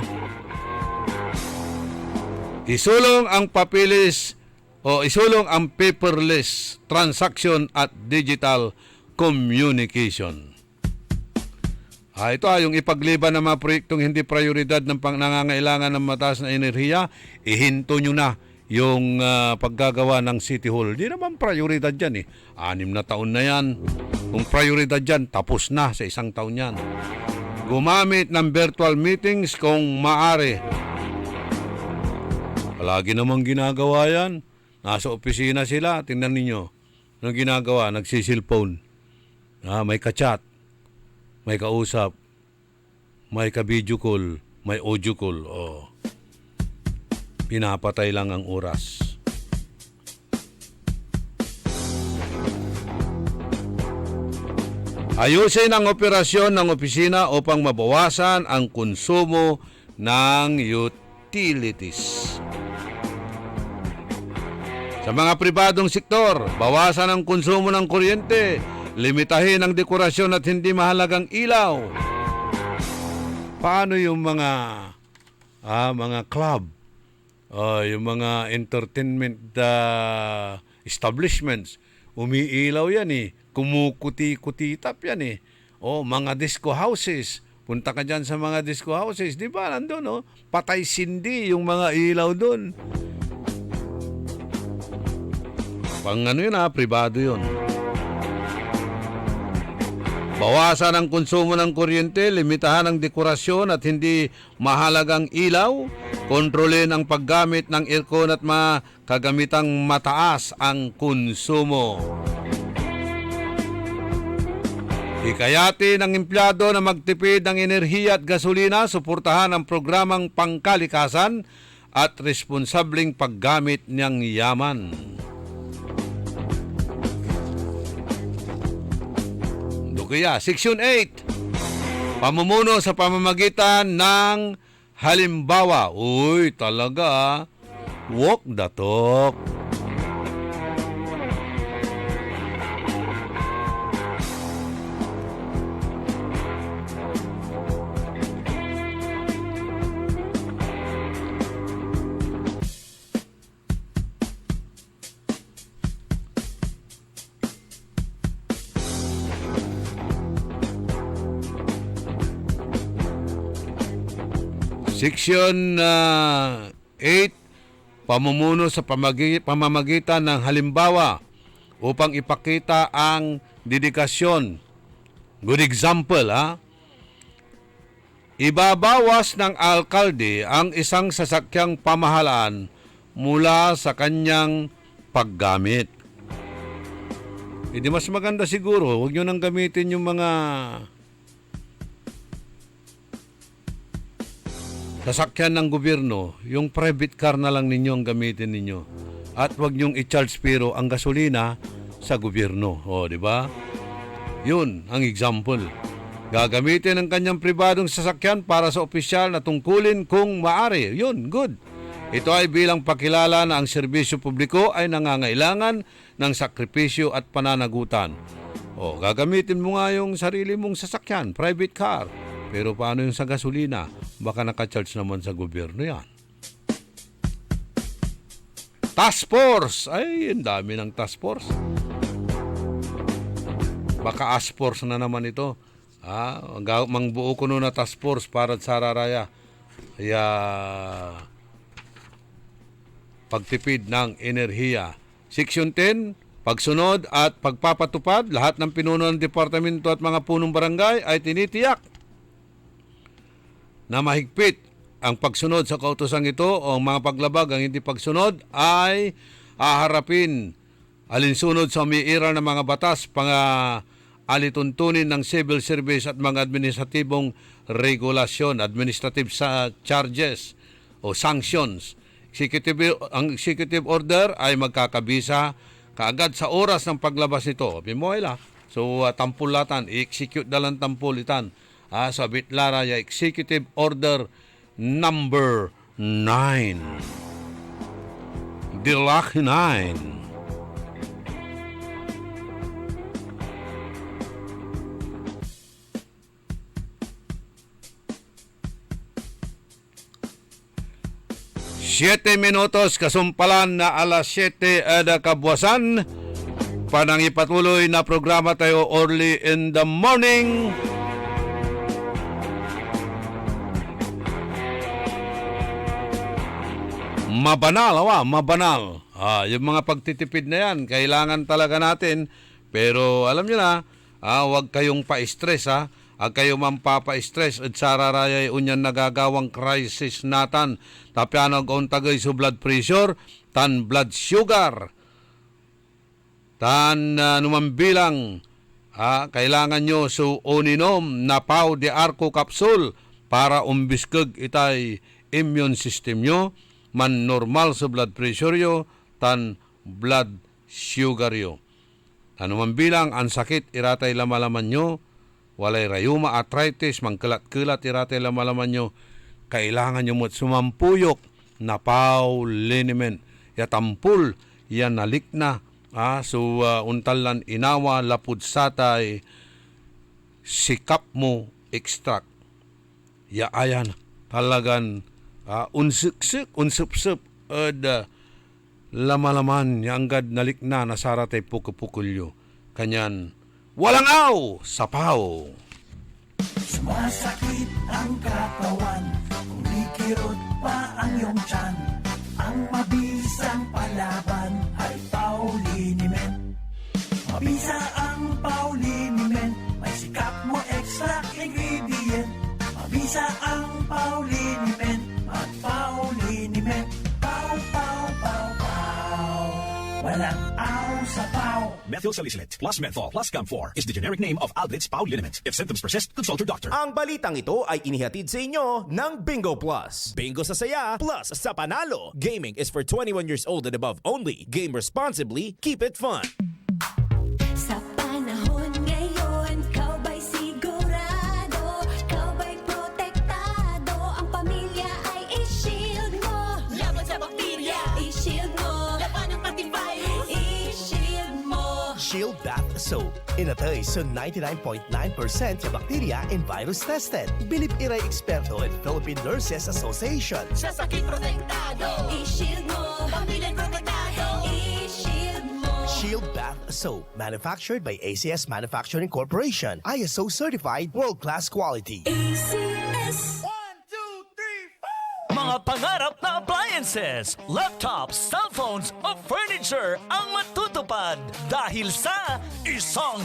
Isulong ang papilis isulong ang paperless transaction at digital communication. Ito yung ipagliban ng mga proyektong hindi prioridad ng nangangailangan ng mataas na enerhiya, ihinto nyo na yung paggagawa ng City Hall. Di naman prioridad yan eh. 6 na taon na yan. Kung prioridad yan, tapos na sa 1 taon yan. Gumamit ng virtual meetings kung maaari. Palagi namang ginagawa yan. Nasa opisina sila, tingnan ninyo. Anong ginagawa? Nagsisilphone. May ka-chat, may kausap, may ka-video call, may audio call. Pinapatay lang ang oras. Ayusin ang operasyon ng opisina upang mabawasan ang konsumo ng utilities. Sa mga pribadong sektor, bawasan ang konsumo ng kuryente, limitahin ang dekorasyon at hindi mahalagang ilaw. Paano yung mga club, yung mga entertainment establishments? Umiilaw yan eh, kumukuti-kutitap yan eh. Mga disco houses, punta ka dyan sa mga disco houses, di ba nandun patay sindi yung mga ilaw doon. Pribado yun. Bawasan ang konsumo ng kuryente, limitahan ang dekorasyon at hindi mahalagang ilaw, kontrolin ang paggamit ng aircon at kagamitang mataas ang konsumo. Hikayatin ang empleyado na magtipid ng enerhiya at gasolina, suportahan ang programang pangkalikasan at responsableng paggamit ng yaman. Kaya, Section 8, pamumuno sa pamamagitan ng halimbawa. Uy, talaga, walk the talk. Section 8, pamumuno sa pamamagitan ng halimbawa upang ipakita ang dedikasyon. Good example, Ibabawas ng alkalde ang isang sasakyang pamahalaan mula sa kanyang paggamit. Hindi mas maganda siguro, huwag nyo nang gamitin yung mga sasakyan ng gobyerno, yung private car na lang ninyo ang gamitin ninyo. At wag nyong i-charge pero ang gasolina sa gobyerno. Di ba? Yun ang example. Gagamitin ang kanyang pribadong sasakyan para sa opisyal na tungkulin kung maaari. Yun, good. Ito ay bilang pakilala na ang serbisyo publiko ay nangangailangan ng sakripisyo at pananagutan. Gagamitin mo nga yung sarili mong sasakyan, private car. Pero paano yung sa gasolina? Baka naka-charge naman sa gobyerno yan. Task Force! Ay, ang dami ng Task Force. Baka Ask Force na naman ito. Mangbuo ko na Task Force para sa Raraya. Kaya pagtipid ng enerhiya. Section 10, pagsunod at pagpapatupad, lahat ng pinuno ng departamento at mga punong barangay ay tinitiyak na mahigpit ang pagsunod sa kautosang ito o mga paglabag ang hindi pagsunod ay haharapin alinsunod sa umiiral ng mga batas alituntunin ng civil service at mga administratibong regulasyon, administrative charges o sanctions. Ang executive order ay magkakabisa kaagad sa oras ng paglabas nito. Bimoyla. So, tampulatan, i-execute dalang tampulitan. Sa Bitlara, Executive Order number 9. Dilak 9. Siyete minutos, kasumpalan na alas 7 kabuwasan. Panang ipatuloy na programa tayo early in the morning. Mabanal. Yung mga pagtitipid na yan, kailangan talaga natin. Pero alam nyo na, huwag kayong pa-stress. Huwag kayong mampapa-stress. At sa Raraya, unyan nagagawang crisis natan. Tapianog on tagay sa blood pressure, tan blood sugar. Tan numambilang, kailangan nyo so oninom na pau de arco capsule para umbiskag itay immune system nyo. Man normal sa blood pressure yo, tan blood sugar yo. Ano man bilang ang sakit iratay lamalaman nyo, walay rayuma, arthritis, mangkalat-kalat iratay lamalaman nyo, kailangan nyo mo't sumampuyok na pau liniment. Yatampul, yan nalikna. So untalan inawa lapud satay sikap mo extract. Ya ayan talagan unsip-sip lama-laman yang gad nalikna nasaratay pukupukulyo. Kanyan walang aw sapaw. Sumasakit ang katawan, kumikirot pa ang iyong tiyan. Ang mabisang palaban ay Pauliniment. Mabisa ang Pauliniment, may sikap mo extra ingredient. Mabisa ang Pauliniment, mag-Pauliniment. Pau, pau, pau, pau, walang aw sa pau. Methyl salicylate plus menthol plus camphor is the generic name of Alblitz Pauliniment. If symptoms persist, consult your doctor. Ang balitang ito ay inihatid sa inyo ng Bingo Plus. Bingo sa saya, plus sa panalo. Gaming is for 21 years old and above only. Game responsibly, keep it fun. Sa panahon ngayon, kau ba'y sigurado? Kau ba'y protektado? Ang pamilya ay i-shield mo. Laban sa bakterya, i-shield mo. Laban ng antivirus, i-shield mo. Shield Bath Soap. Inatay sa 99.9% sa bakterya and virus tested. Bilib iray eksperto at Philippine Nurses Association. Sa sakit protektado, i-shield mo. Pamilya protektado, i-shield mo. Shield Bath Soap. Manufactured by ACS Manufacturing Corporation. ISO certified world-class quality. ACS. Mga pangarap na appliances, laptops, cellphones o furniture ang matutupad dahil sa ₱1.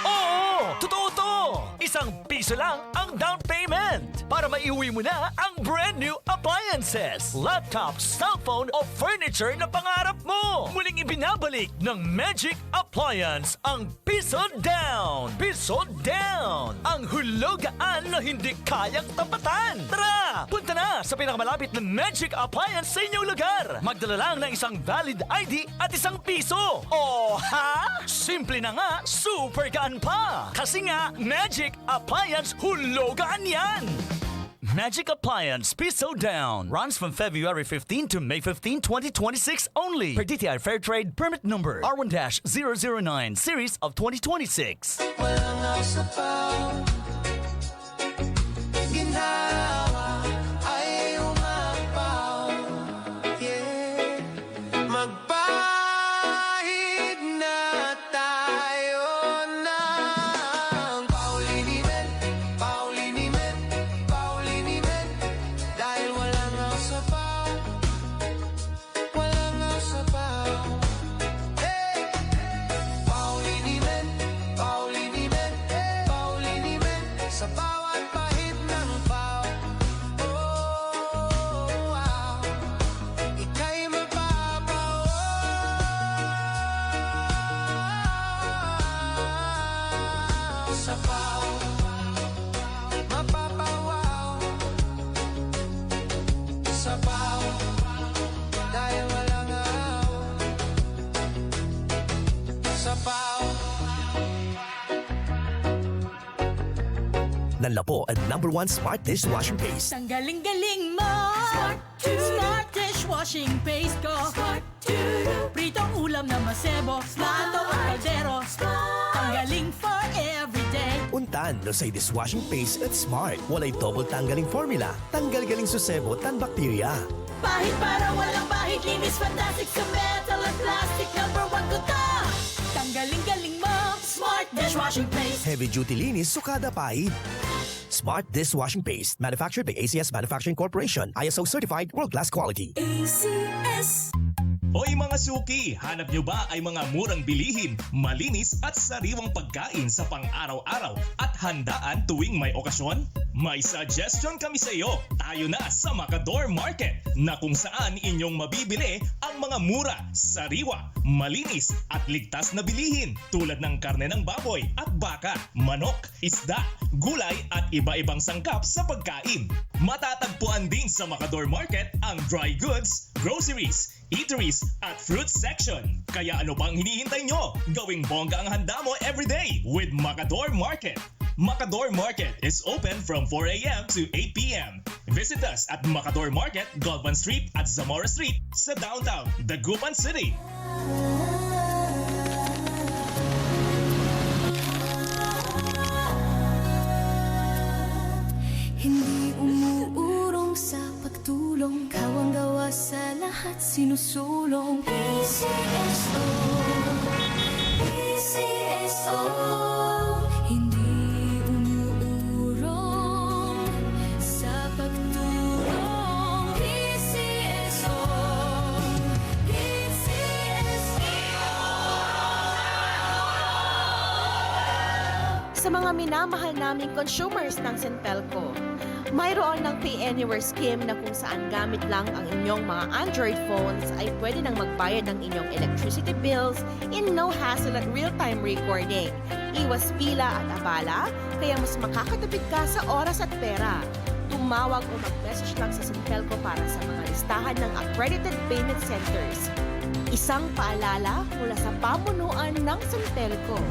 Oo, totoo to! ₱1 lang ang down payment para maiuwi mo na ang brand new appliances, laptops, cellphone o furniture na pangarap mo. Muling ibinabalik ng Magic Appliance ang piso down. Piso down! Ang hulugaan na hindi kayang tapatan. Tara! Punta na sa pinakamalapit na Magic Appliance sa inyong lugar. Magdala lang ng isang valid ID at ₱1. O ha? Simple na nga, super gaan pa. Kasi nga, Magic Appliance hulugan yan. Magic Appliance Piso Down runs from February 15 to May 15, 2026 only. Per DTI Fair Trade Permit Number R1-009 Series of 2026. Magpahid na tayo ng Pauliniment, Pauliniment, Pauliniment. Dahil walang aw sa pau, walang aw sa pau. Hey! Pauliniment, Pauliniment, Pauliniment. Sa bawat pahid ng pau. Oh, wow. Ika'y mapapaw. Sa pau, mapapawaw. Sa pau, dahil walang aw. Sa pau. Nanlapo ang #1 Smart Dishwashing Paste. Ang galing-galing mo. Smart dishwashing paste ko. Pritong ulam na masebo. Plato at kaldero. Ang galing for everyday. Untan no say dishwashing paste at Smart. Walay double tanggaling formula. Tanggal galing susebo tan bakterya. Pahit para walang pahit. Linis fantastic sa metal at plastic. #1 ko to. Tanggaling-galing mo. Smart dishwashing paste. Heavy duty linis sukada pahid. Smart Dishwashing Paste. Manufactured by ACS Manufacturing Corporation. ISO certified world-class quality. ACS. Hoy mga suki, hanap nyo ba ay mga murang bilihin, malinis at sariwang pagkain sa pang-araw-araw at handaan tuwing may okasyon? May suggestion kami sa iyo. Tayo na sa Macador Market na kung saan inyong mabibili ang mga mura, sariwa, malinis at ligtas na bilihin tulad ng karne ng baboy at baka, manok, isda, gulay at iba-ibang sangkap sa pagkain. Matatagpuan din sa Macador Market ang dry goods, groceries, eateries at fruit section. Kaya ano pang hinihintay nyo? Gawing bongga ang handa mo everyday with Macador Market. Macador Market is open from 4 a.m. to 8 p.m. Visit us at Macador Market, Galvan Street at Zamora Street sa downtown, Dagupan City. Hindi umuurong sa pagtulong, kawang gawa sa lahat sinusulong. PCSO, PCSO. Hindi umuurong sa pagtulong. PCSO, Sa mga minamahal naming consumers ng Sintelco, mayroon ng Pay Anywhere scheme na kung saan gamit lang ang inyong mga Android phones ay pwede nang magbayad ng inyong electricity bills in no hassle at real-time recording. Iwas pila at abala, kaya mas makakatipid ka sa oras at pera. Tumawag o mag-message lang sa Sintelco para sa mga listahan ng accredited payment centers. Isang paalala mula sa pamunuan ng Sintelco.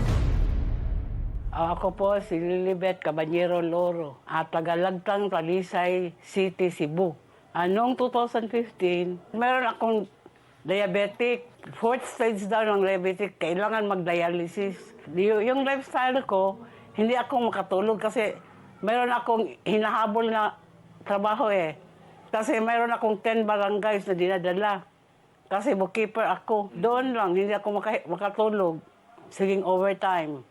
Ako po si Lilibet Caballero Loro at tagalagtang Talisay City, Cebu. Noong 2015, meron akong diabetic. 4th stage daw ng diabetic, kailangan mag-dialysis. Yung lifestyle ko, hindi ako makatulog kasi meron akong hinahabol na trabaho eh. Kasi meron akong 10 barangays na dinadala. Kasi bookkeeper ako. Doon lang, hindi ako makatulog. Siging overtime.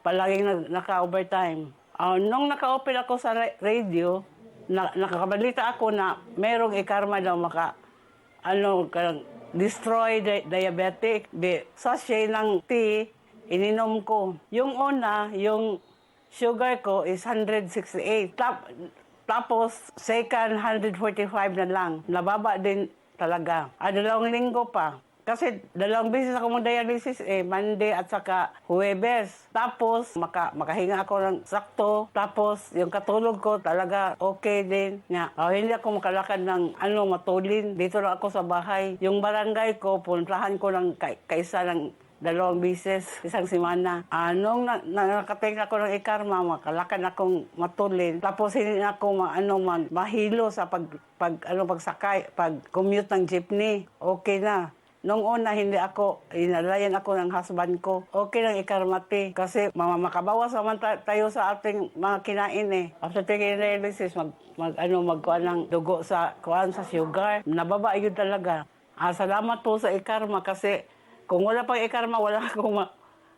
Palaging naka-overtime. Nung naka-open ako sa radio, nakakabalita ako na merong ikarma daw destroy diabetic. Sachet ng tea, ininom ko. Yung una, yung sugar ko is 168. Tapos, second, 145 na lang. Nababa din talaga. 2 linggo pa. Kasi 2 beses ako mag-dialysis Monday at saka Huwebes. Tapos makahinga ako ng sakto. Tapos yung katulog ko talaga okay din. Hindi ako makalakad ng matulin. Dito lang ako sa bahay. Yung barangay ko, puntahan ko ng kaisa ng 2 beses, isang semana. Nung nakating ako ng ikarma, makalakad akong matulin. Tapos hindi ako mahilo sa pagsakay, pag-commute ng jeepney. Okay na. Nung una, inalayan ako ng husband ko. Okay lang ikarmati. Kasi makabawas naman tayo sa ating mga kinain After taking dialysis, magkuhan ng dugo sa sugar. Nababa yun talaga. Salamat po sa ikarma kasi kung wala pang ikarma, wala akong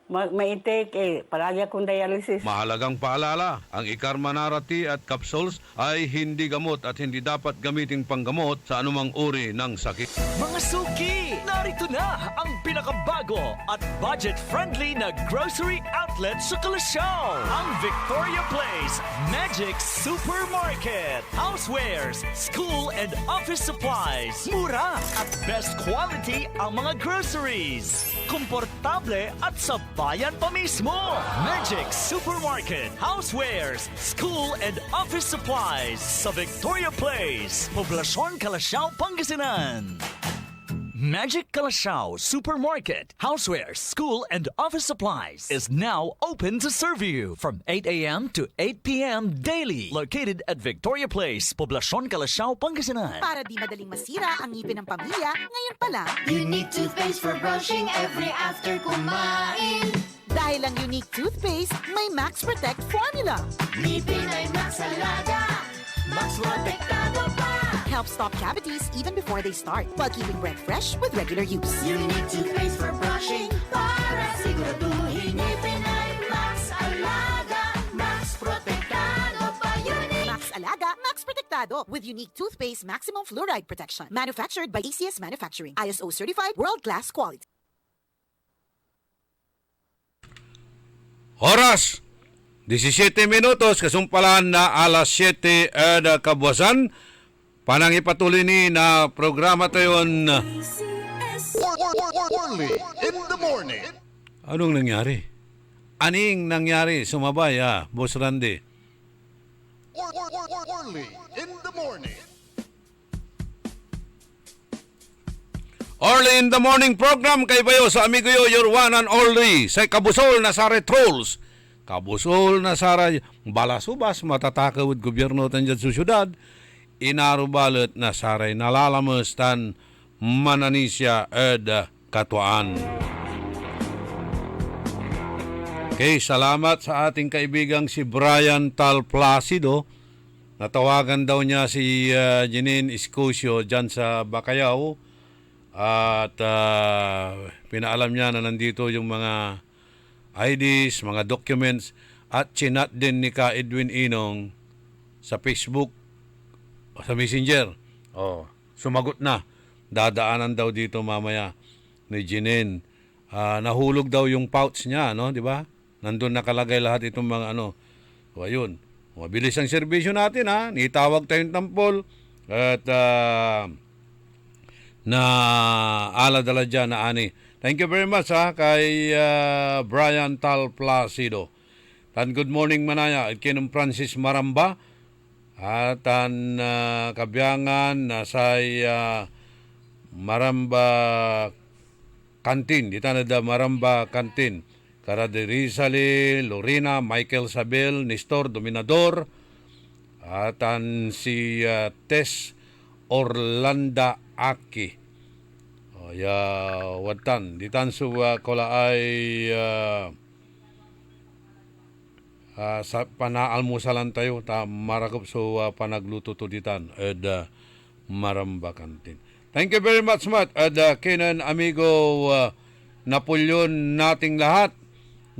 ma-intake Palagi akong dialysis. Mahalagang paalala, ang Ikarma Narati at capsules ay hindi gamot at hindi dapat gamiting panggamot sa anumang uri ng sakit. Mga suki, narito na ang pinakabago at budget-friendly na grocery outlet sa Kalasyaw. Ang Victoria Place Magic Supermarket. Housewares, school and office supplies. Mura at best quality ang mga groceries. Komportable at sa bayan pa mismo. Magic Supermarket, Housewares, School and Office Supplies sa Victoria Place, Poblacion, Kalasyaw, Pangasinan. Magic Kalasyaw Supermarket, Housewares, School and Office Supplies is now open to serve you from 8 a.m. to 8 p.m. daily. Located at Victoria Place, Poblacion, Kalasyaw, Pangasinan. Para di madaling masira ang ngipin ng pamilya, ngayon pa lang, Unique toothpaste for brushing every after kumain. dahil ang Unique toothpaste may Max Protect formula. Ngipin ay Max Alaga, Max Protektado pa. Helps stop cavities even before they start, while keeping breath fresh with regular use. Unique toothpaste for brushing, para siguraduhin ngipin ay Max Alaga, Max Protektado pa. Unique Max Alaga, Max Protectado with Unique toothpaste maximum fluoride protection. Manufactured by ACS Manufacturing. ISO certified, world-class quality. Oras! 17 minutos, kasumpalan na alas 7 kabuwasan. Panang ipatuloy ni na programa tayon. Orly in the morning. Anong nangyari? Aning nangyari? Sumabay Boss Randy. Orly in the morning. Early in the morning program kay bayo sa amigo yo, your one and only, sa kabusol na sa Retrolls. kabusol na saray, balasubas, matatakawid gobyerno tan dyan sa syudad, inarubalot na saray nalalamas tan mananisya ed katuan. Okay, salamat sa ating kaibigang si Brian Tal Placido. Natawagan daw niya si Janine Escosio dyan sa Bacayao. At pinaalam niya na nandito yung mga IDs, mga documents. At chinat din ni Ka Edwin Inong sa Facebook o sa Messenger. Sumagot na. Dadaanan daw dito mamaya ni Janine. Nahulog daw yung pouch niya, no, di ba? Nandun nakalagay lahat itong mga ano. O ayun, mabilis ang serbisyo natin, ha. Nitawag tayong tampol at na aladala dyan na ani. Thank you very much, ha, kay Brian Tal Placido. And good morning, Manaya. At kinong Francis Maramba. At ang kabiyangan na say Maramba Kantin. Dito na da Maramba Kantin. Karade Rizali, Lorena, Michael Sabel, Nestor Dominador, at si Tess Orlanda Aki. Watan, ditan su kola ay sa panaalmusalan tayo, marakop so panagluto to ditan, ed Maramba Kantin. Thank you very much, Matt. At kinan amigo Napoleon nating lahat.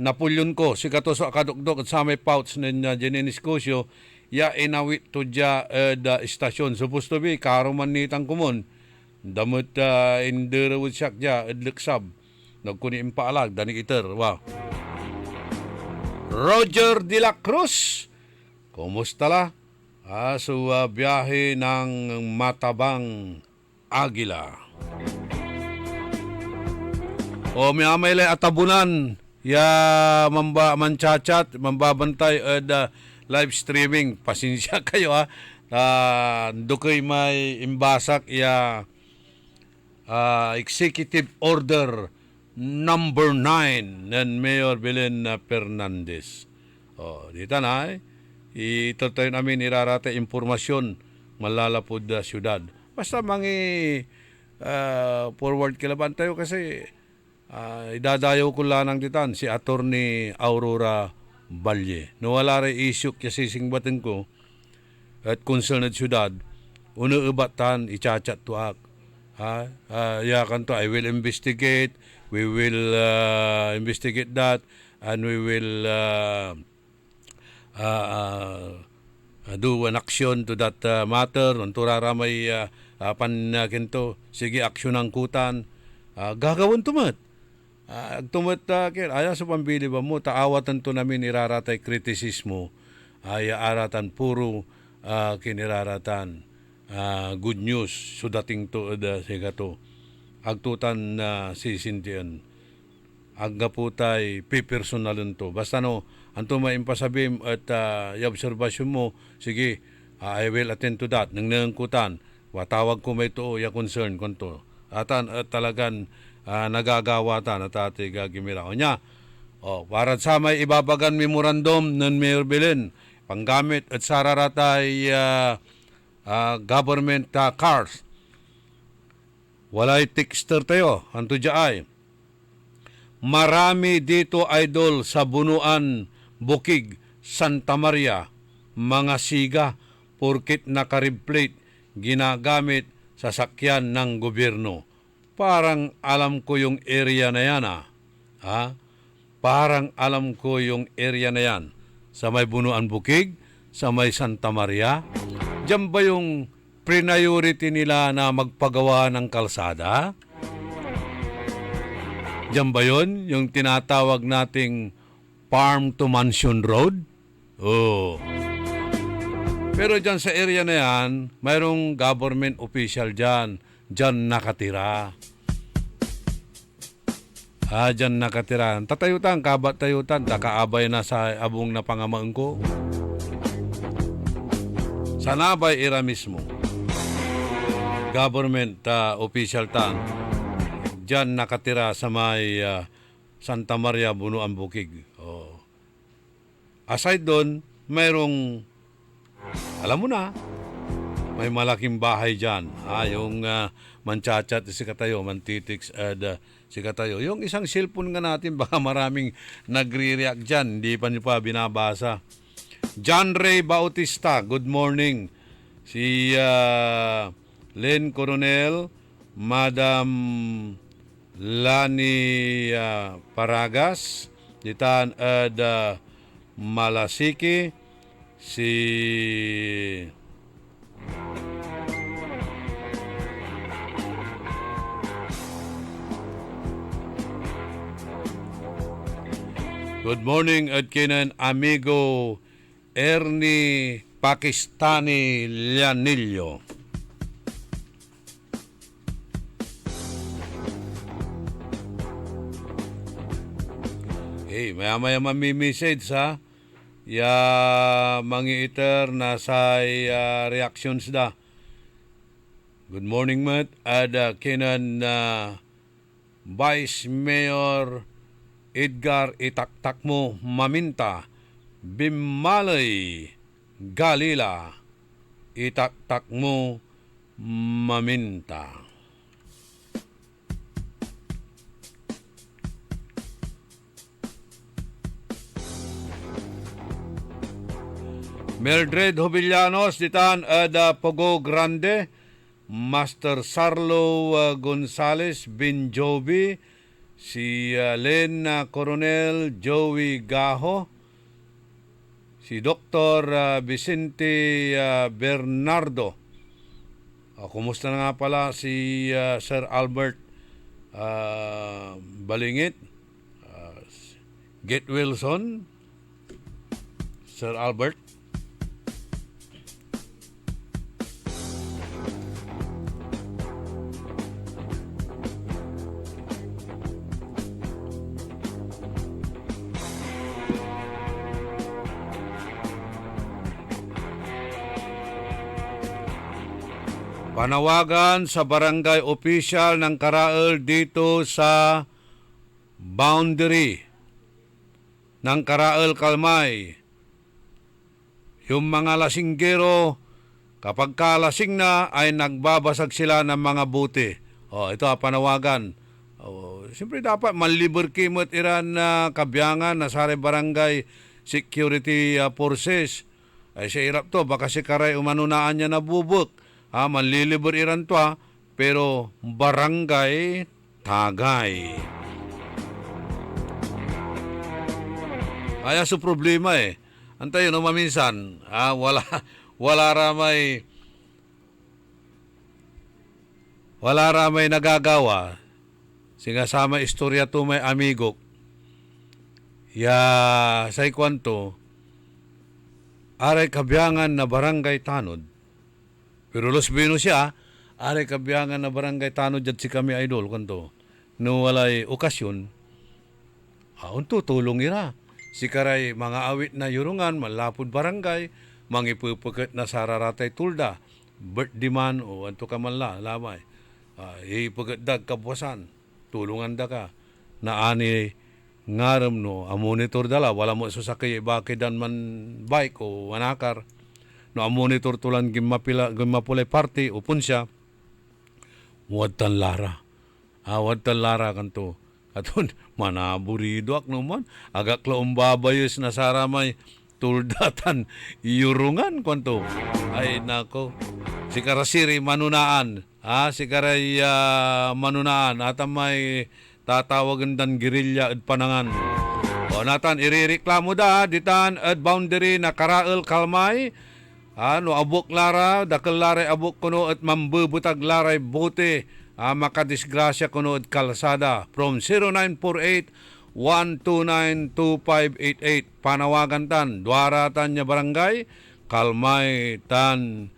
Napoleon ko, si Katoso Akadukdok at sa may pouch na Janine Escosio, ya inawit to dya da istasyon. Supposed to be, karuman nitang kumon. Damot indirawid siyak dya, edliksab. Nagkuni impaalag, danik iter. Wow. Roger de la Cruz, kumusta la? So, biyahe ng Matabang Agila. O may atabunan. Manchachat, mambabantay at live streaming. Pasensya kayo, ha. Dukay may imbasak Executive Order number 9 ng Mayor Belen Fernandez. Dito na, ito tayo namin irarata impormasyon malalapod na syudad. Basta forward kilaban tayo kasi idadayaw ko lang ditan si Attorney Aurora Valle. Nawala rin issue kasi singbatin ko at concerned syudad, unuubatan, ichachat to ak. Yakan to, I will investigate, we will investigate that, and we will do an action to that matter. Unturara may panaginto, sige, aksyon ang kutan. Gagawin tumat. Aya sa pambili ba mo, taawatan to namin iraratay kritisismo, ay aratan puro kiniraratan good news, so dating to sigato. Agtutan sisintian. Agga po tay pipersonalin to. Basta no, anto maimpasabim at observation mo, sige, I will attend to that. Nang nangkutan, watawag ko may to, ya concern konto. Atan talagan nagagawatan at ati gagimira niya. Para sa may ibabagan memorandum ng Mayor Belen, panggamit at sararatay government cars. Walay texter tayo, anto ay. Marami dito, idol, sa Bunuan, Bukig, Santa Maria, mga siga, porkit naka-replate, ginagamit sa sakyan ng gobyerno. Parang alam ko yung area na yan, ha? Parang alam ko yung area na yan. Sa may Bunuan Bukig, sa may Santa Maria. Diyan ba yung priority nila na magpagawa ng kalsada? Diyan ba yun? Yung tinatawag nating farm to mansion road? Pero diyan sa area na yan, mayroong government official diyan nakatira. Diyan nakatira. Tatayutan, kabat tayutan, nakaabay na sa abong na pangamaon ko. Sa Nabay era mismo, government official tan, diyan nakatira sa may Santa Maria, Bunuan Bukig. aside doon, mayroong, alam mo na, may malaking bahay dyan. Yung manchat-chat si Katayo, mantitiks si Katayo. Yung isang cellphone nga natin, baka maraming nagre-react dyan. Hindi pa niyo pa binabasa. John Ray Bautista, good morning. Si Len Coronel, Madam Lani Paragas, ditan Malasiki, si good morning at kinan amigo Ernie Pakistani Llanillo. Hey, maya-maya mami-message ha. Ya mangi-iter na sa reactions da. Good morning, Matt. Ada kinan Vice Mayor Edgar Itaktak mo Maminta Bimalay Galila Itaktak mo Maminta. Mildred Hobillanos ditan ada Pogo Grande, Master Sarlo Gonzales Binjobi, si Len Coronel Joey Gaho, si Dr. Vicente Bernardo. Kumusta na nga pala si Sir Albert Balingit, Get Wilson, Sir Albert. Panawagan sa barangay official ng Karaal dito sa boundary ng Karaal Kalmay. Yung mga lasinggero, kapag kalasing na ay nagbabasag sila ng mga buti. Ito ang panawagan. Siyempre dapat manliber kimot iran na kabyangan na sari barangay security forces. Ay sa irap to, baka si Karay umanunaan niya nabubuk. Manlilibor iran to pero barangay tagay. Kaya sa problema Antayo no maminsan, wala ramay nagagawa. Singasama istorya to may amigo. Sa ikwanto, aray kabyangan na barangay tanod. Pero los bino siya, aray kabyangan na barangay tanod dyan si kami idol kanto. No walay okasyon, unto tulong ira. Si Karay mga awit na yurungan, malapod barangay, mangipupukat na sararatay tulda, birthday man o anto ka man lamay. Ipagatdag kapuasan, tulungan da ka. Na ani ngaram no, monitor dala, wala mo susakay bakidan man bike o wanakar. No, monitor tulan gimapulay party, upon siya, wadtan lara. Wadtan lara kanto. Atun, manaburido ak naman. Agak laong babayos na saramay tuldatan yurungan kanto. Ay nako, si Karasiri manunaan. Si Karay manunaan. At may tatawagan dan girilya at panangan. Natan, irireklamo da, ditan at boundary na Karaal Kalmay. No abok lara, dakal laray abok kuno at mambubutag laray bote, makadisgrasya kuno at kalsada. From 0948-129-2588. Panawagan tan, duara tan niya barangay, Kalmay tan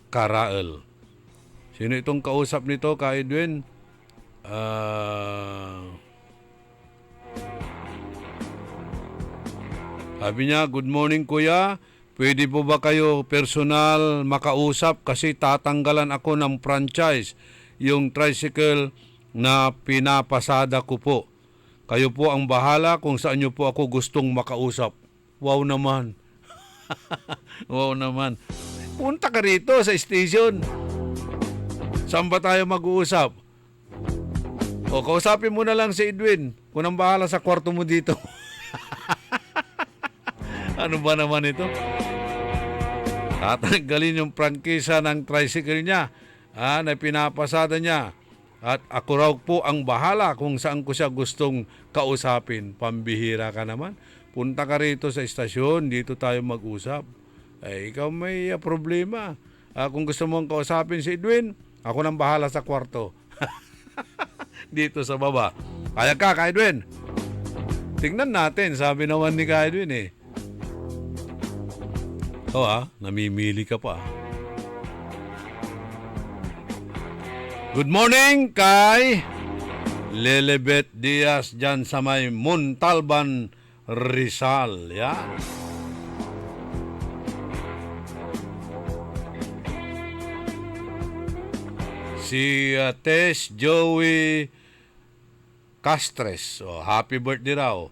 Karaal. Sino itong kausap nito, Ka Edwin? Sabi niya, good morning kuya. Pwede po ba kayo personal makausap kasi tatanggalan ako ng franchise, yung tricycle na pinapasada ko po. Kayo po ang bahala kung saan nyo po ako gustong makausap. Wow naman. Wow naman. Punta ka rito sa station. Saan ba tayo mag-uusap? O, kausapin mo na lang si Edwin. Kung ang bahala sa kwarto mo dito. Ano ba naman ito? Tatanggalin yung prangkisa ng tricycle niya na pinapasada niya. At ako raw po ang bahala kung saan ko siya gustong kausapin. Pambihira ka naman. Punta ka rito sa istasyon, dito tayo mag-usap. Ikaw may problema. Kung gusto mong kausapin si Edwin, ako nang bahala sa kwarto. Dito sa baba. Kaya ka, Edwin? Tingnan natin, sabi naman ni Edwin eh. Namimili ka pa. Good morning kay Lelebet Diaz dyan sa may Montalban, Rizal. Yan. Si Tess Joey Castres. Happy birthday raw.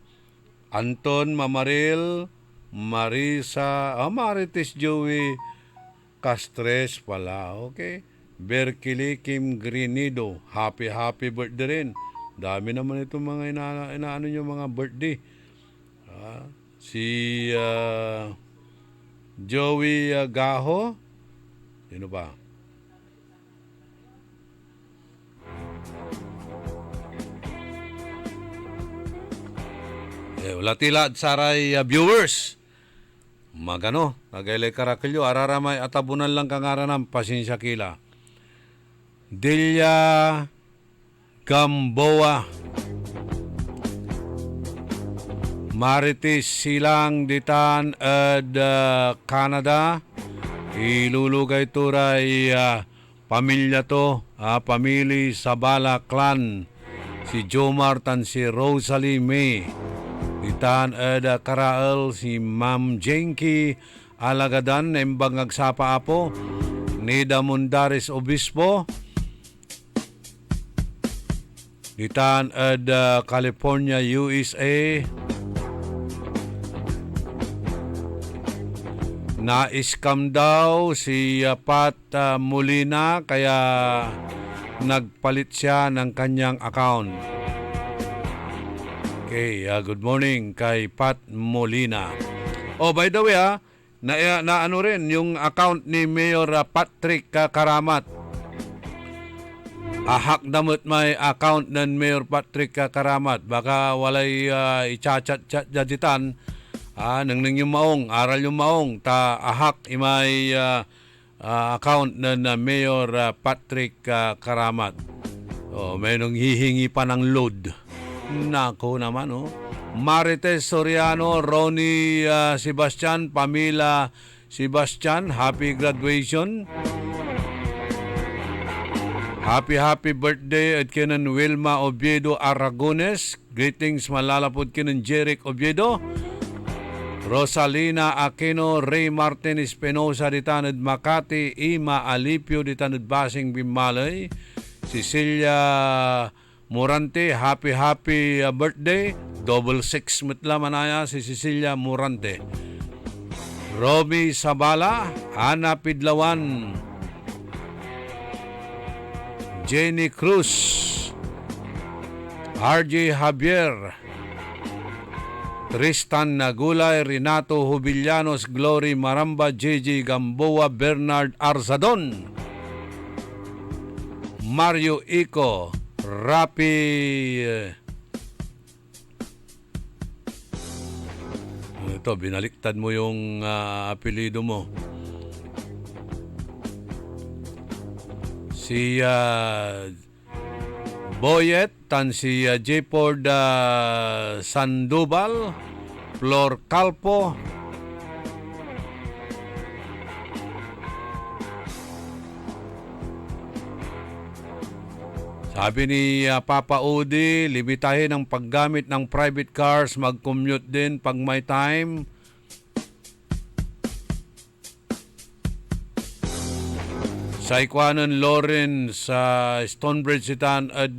Anton Mamaril Marisa, Marites Joey Castres pala. Okay. Berkili Kim Grinido, happy birthday rin. Dami naman itong mga inaano nyo mga birthday. Si Joey Gaho. Sino ba? Wala tila saray viewers. Magano, nagailay karakelyo, araramay atabunan lang kangaranam, pasensya kila. Delia Gamboa, Marites Silang Ditan at Canada. Ilulugay turay pamilya to, pamili Sabala Clan. Si Jomar tan si Rosalie May. Ditan at Karael si Ma'am Jenky Alagadan, Embang Agsapa Apo. Nida Mundares Obispo. Ditan at California, USA. Na-scam daw si Pat Molina kaya nagpalit siya ng kanyang account. Okay, good morning kay Pat Molina. By the way, na ano rin yung account ni Mayor Patrick Karamat. Ahak damot may account ng Mayor Patrick Karamat. Baka walay i-chat-chat jaditan. Nang yung maong, aral yung maong. Ta ahak imay account ng Mayor Patrick Karamat. May nung hihingi pa ng load. Nako naman, Marites Soriano, Ronnie Sebastian, Pamela Sebastian, happy graduation. Happy birthday at kinan Wilma Oviedo Aragones. Greetings malalapod kinan Jeric Oviedo. Rosalina Aquino, Ray Martin Espinosa ditanad Makati, Ima Alipio ditanad Basing Bimalay. Cecilia Morante, happy birthday. Double 6 mitla manaya si Cecilia Morante. Romy Sabala, Ana Pidlawan, Jenny Cruz, RJ Javier, Tristan Nagulay, Renato Hubillanos, Glory Maramba, JJ Gamboa, Bernard Arzadon, Mario Ico, Rapi ito, binaliktad mo yung apelido mo. Si Boyet, tan si Jayford Sandoval, Flor Calpo, sabi ni Papa Udi, limitahin ang paggamit ng private cars, mag-commute din pag may time. Sa Ikuanan Loren sa Stonebridge Sitan at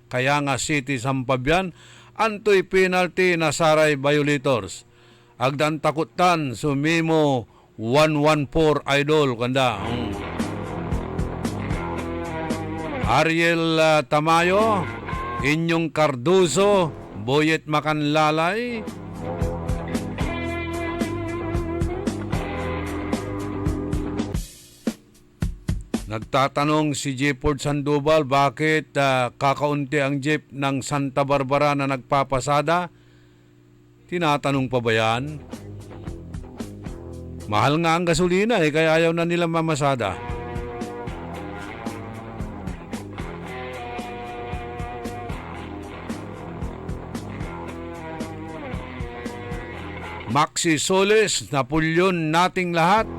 Kayanga City, Sampabian, antoy penalty na saray violators. Agdan takutan sumimo 114 idol kanda. Ariel Tamayo, Inyong Cardoso, Boyet Makanlalay, nagtatanong si Jefford Sandoval bakit kakaunti ang jeep ng Santa Barbara na nagpapasada. Tinatanong pa ba yan? Mahal nga ang gasolina kaya ayaw na nila mamasada. Maxi Soles, Napulyon nating lahat.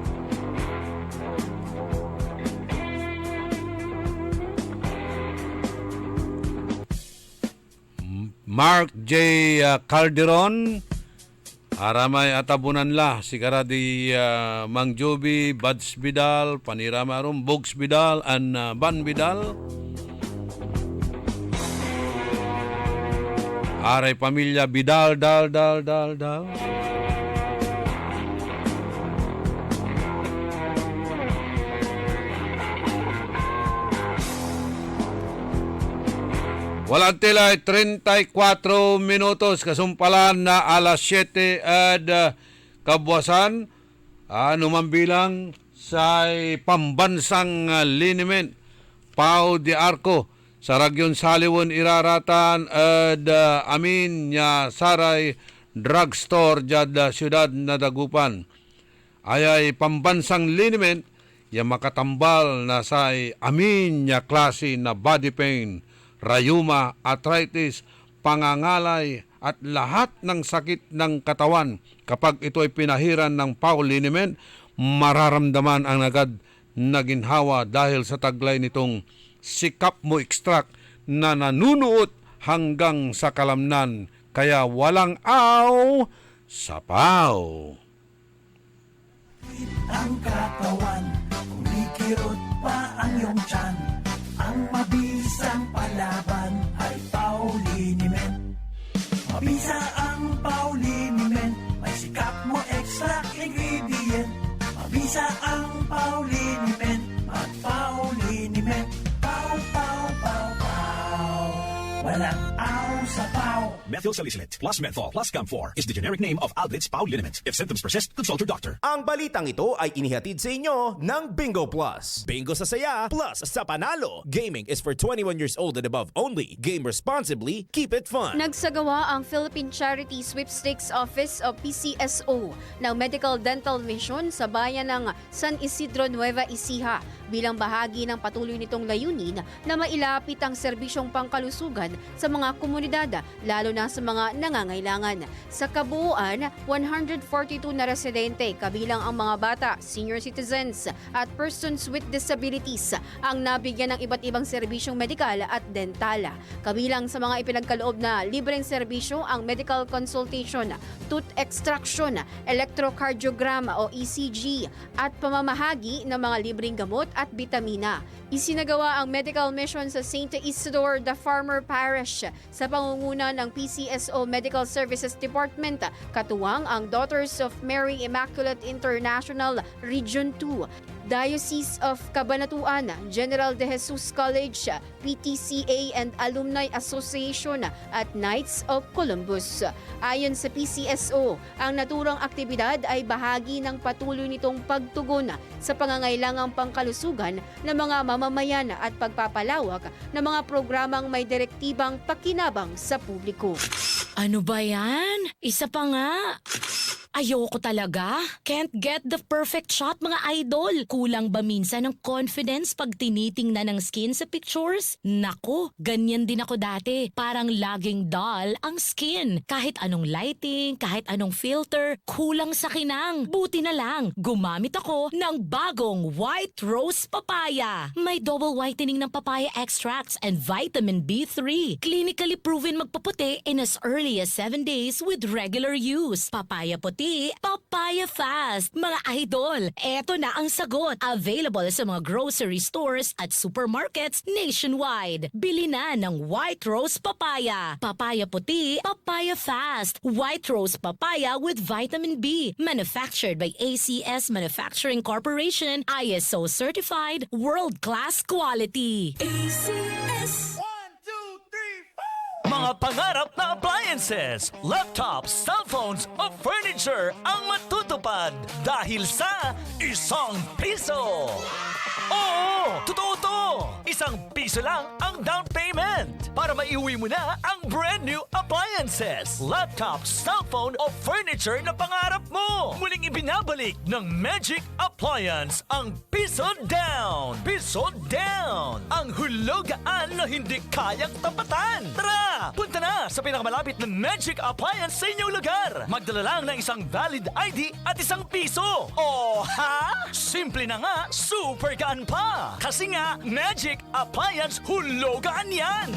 Mark J. Calderon, Aramay atabunan la, Sikaradi Mang Joby, Buds Bidal, Panirama Arum, Bugs Bidal, and Ban Bidal. Aray pamilya Bidal, Dal. Walang tilay, 34 minutos, kasumpalan na alas 7 at kabwasan. Numambilang sa pambansang liniment, Pau de Arco, sa Ragyon Saliwon iraratan at amin niya saray drugstore jad siyudad na Dagupan. Ayay pambansang liniment, ya makatambal na sa amin niya klase na body pain, rayuma, arthritis, pangangalay at lahat ng sakit ng katawan. Kapag ito ay pinahiran ng Pau liniment, mararamdaman ang agad na ginhawa dahil sa taglay nitong Sikap Mo Extract na nanunuot hanggang sa kalamnan. Kaya walang aw sa Pau. Ang katawan, kumikirot pa ang iyong tiyan. Ang mabisang palaban ay Pauliniment. Mabisa ang Pauliniment, may Sikap Mo Extract ingredient. Mabisa ang Pauliniment, at Pauliniment. Pau, pau, pau, pau. Walang aw sa Pau. Methyl salicylate plus menthol plus camphor is the generic name of Alblitz Pau liniment. If symptoms persist, consult your doctor. Ang balitang ito ay inihatid sa inyo ng Bingo Plus. Bingo sa saya plus sa panalo. Gaming is for 21 years old and above only. Game responsibly. Keep it fun. Nagsagawa ang Philippine Charity Sweepstakes Office o PCSO ng Medical Dental Mission sa bayan ng San Isidro, Nueva Ecija bilang bahagi ng patuloy nitong layunin na mailapit ang serbisyong pangkalusugan sa mga komunidad, lalo na sa mga nangangailangan. Sa kabuuan, 142 na residente, kabilang ang mga bata, senior citizens at persons with disabilities, ang nabigyan ng iba't ibang serbisyong medikal at dental. Kabilang sa mga ipinagkaloob na libreng serbisyo ang medical consultation, tooth extraction, electrocardiogram o ECG, at pamamahagi ng mga libreng gamot at bitamina. Isinagawa ang medical mission sa St. Isidore the Farmer Parish sa pangunguna ng PCSO Medical Services Department, katuwang ang Daughters of Mary Immaculate International Region 2, Diocese of Cabanatuan, General de Jesus College, PTCA and Alumni Association at Knights of Columbus. Ayon sa PCSO, ang naturang aktibidad ay bahagi ng patuloy nitong pagtugon sa pangangailangang pangkalusugan ng mga mamamayan at pagpapalawak ng mga programang may direktibang pakinabang sa publiko. Ano ba yan? Isa pa nga. Ayoko talaga. Can't get the perfect shot, mga idol. Kulang ba minsan ng confidence pag tinitingnan ng skin sa pictures? Nako, ganyan din ako dati. Parang laging dull ang skin. Kahit anong lighting, kahit anong filter, kulang sa kinang. Buti na lang, gumamit ako ng bagong White Rose Papaya. May double whitening ng papaya extracts and vitamin B3. Clinically proven magpaputi in as early as 7 days with regular use. Papaya puti, puti, papaya fast. Mga idol, eto na ang sagot. Available sa mga grocery stores at supermarkets nationwide. Bili na ng White Rose Papaya. Papaya puti, papaya fast. White Rose Papaya with vitamin B. Manufactured by ACS Manufacturing Corporation. ISO certified, world-class quality. ACS. Mga pangarap na appliances, laptops, cellphones o furniture ang matutupad dahil sa ₱1. Oo, totoo to! ₱1 lang ang down payment para maiuwi mo na ang brand new appliances, laptops, cellphone o furniture na pangarap mo. Muling ibinabalik ng Magic Appliance ang piso down. Piso down! Ang hulugaan na hindi kayang tapatan. Tara! Punta na sa pinakamalapit na Magic Appliance sa inyong lugar. Magdala lang ng isang valid ID at ₱1. O ha? Simple na nga, super gaan pa. Kasi nga, Magic Appliance hulugan yan.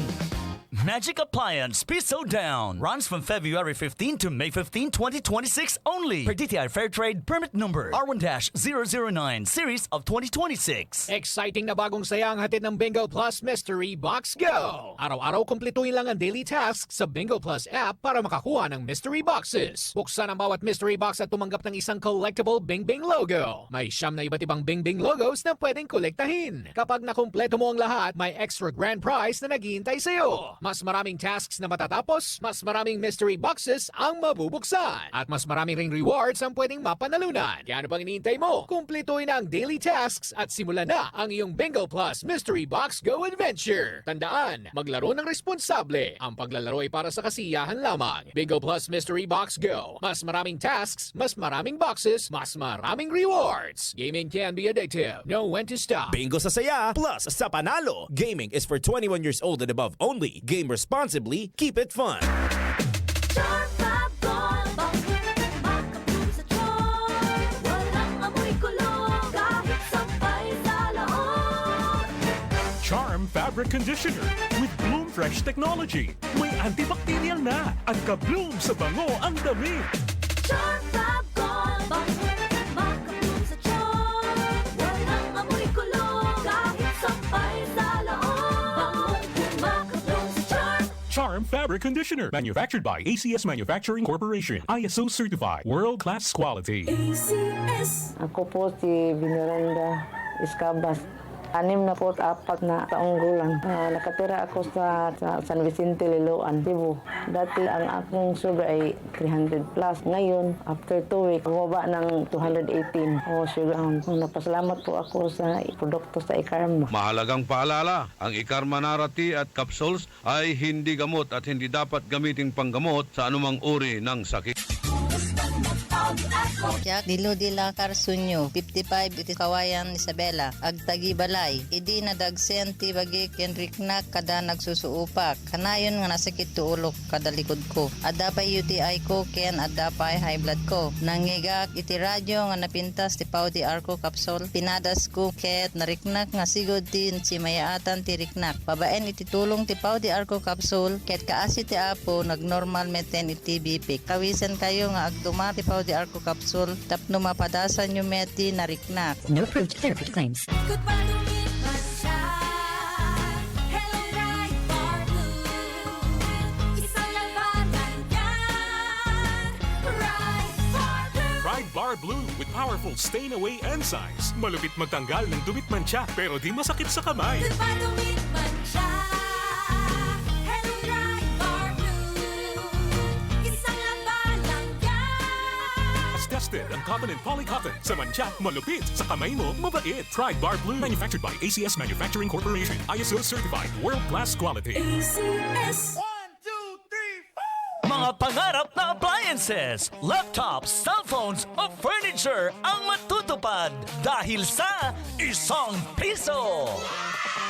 Magic Appliance Piso Down runs from February 15 to May 15, 2026 only. Per DTI Fair Trade Permit Number R1-009 Series of 2026. Exciting na bagong saya ang hatid ng Bingo Plus Mystery Box Go! Araw-araw kumpletuhin lang ang daily tasks sa Bingo Plus app para makakuha ng mystery boxes. Buksan ang bawat mystery box at tumanggap ng isang collectible Bing Bing logo. May 9 na iba't ibang Bing Bing logos na pwedeng kolektahin. Kapag nakumpleto mo ang lahat, may extra grand prize na naghihintay sa'yo. Mas maraming tasks na matatapos, mas maraming mystery boxes ang mabubuksan, at mas maraming ring rewards ang pwedeng mapanalunan. Kaya ano pang iniintay mo? Kumpletuhin na ang daily tasks at simulan na ang iyong Bingo Plus Mystery Box Go Adventure. Tandaan, maglaro ng responsable. Ang paglalaro ay para sa kasiyahan lamang. Bingo Plus Mystery Box Go. Mas maraming tasks, mas maraming boxes, mas maraming rewards. Gaming can be addictive. Know when to stop. Bingo sa saya, plus sa panalo. Gaming is for 21 years old and above only. Game responsibly, keep it fun. Charm Fabric Conditioner with Bloom Fresh Technology. May antibacterial na at ka-bloom sa bango ang damit. Charm Fab Gold. Makabloom sa charm. Walang amoy kulong. Kahit sampay sa loob. Makabloom sa charm. Charm Fabric Conditioner. Manufactured by ACS Manufacturing Corporation. ISO certified. World-class quality. ACS. Ako po si Binaranda Escabas. 64 na taong gulang. Nakatira ako sa San Vicente, Liloan, Cebu. Dati ang akong sugar ay 300 plus. Ngayon, after 2 weeks, bumaba ng 218 o sugar. Napasalamat po ako sa produkto sa Ikarma. Mahalagang paalala, ang Ikarma Narati at capsules ay hindi gamot at hindi dapat gamiting panggamot sa anumang uri ng sakit. Jack Diludila Carsunyo 55 iti Kawayan Isabela Agtagi Balay idi nadagsen ti bagi ken riknak kada nagsusuupak kanayon nga nasakit tuulok kada likod ko adapay UTI ko ken adapay high blood ko nangigak iti radyo nga napintas ti Pau di Arco capsule pinadas ko ket nariknak nga sigod tin si mayaatan ti riknak babaen iti tulong ti Pau di Arco capsule ket kaasi ti apo nagnormal meten iti BP kawisan kayo nga agduma ti Pau di Arco capsule tapno mapadasan yung meti na riknak. No approved therapy claims. Goodbye to me, Hello, Ride Bar Blue. Isang labanan yan. Ride Bar Blue. Ride Bar Blue with powerful stain-away enzymes. Malupit magtanggal ng dumit mancha pero di masakit sa kamay. Goodbye to me, Hello, Ride Bar Blue. Isang labanan yan. As tested ang cotton and polycotton. Sa mancha, malupit. Sa kamay mo, mabait. Ride Bar Blue. Manufactured by ACS Manufacturing Corporation. ISO certified. World-class quality. ACS. Mga pangarap na appliances, laptops, cellphones o furniture ang matutupad dahil sa ₱1.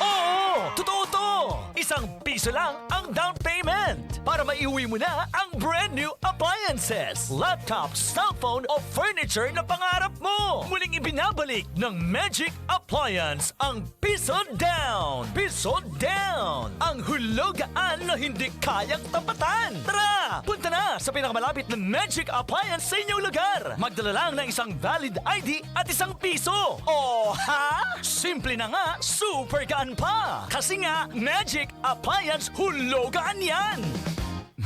Oo, totoo to! ₱1 lang ang down payment para maiuwi mo na ang brand new appliances, laptops, cellphone o furniture na pangarap mo. Muling ibinabalik ng Magic Appliance ang piso down. Piso down! Ang hulugaan na hindi kayang tapatan. Tara! Punta na na sa pinakamalapit na Magic Appliance sa inyong lugar. Magdala lang ng isang valid ID at isang piso. O ha? Simple na nga, super gaan pa. Kasi nga, Magic Appliance hulugan yan.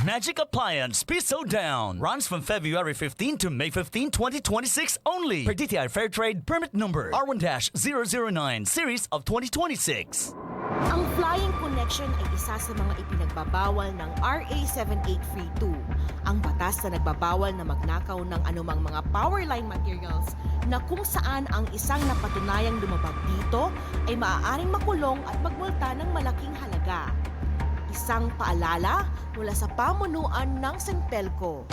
Magic Appliance Piso Down runs from February 15 to May 15, 2026 only. Per DTI Fair Trade Permit Number R1-009 Series of 2026. Ang flying connection ay isa sa mga ipinagbabawal ng RA 7832, ang batas na nagbabawal na magnakaw ng anumang mga power line materials na kung saan ang isang napatunayang lumabag dito ay maaaring makulong at magmulta ng malaking halaga. Isang paalala mula sa pamunuan ng Senpelco.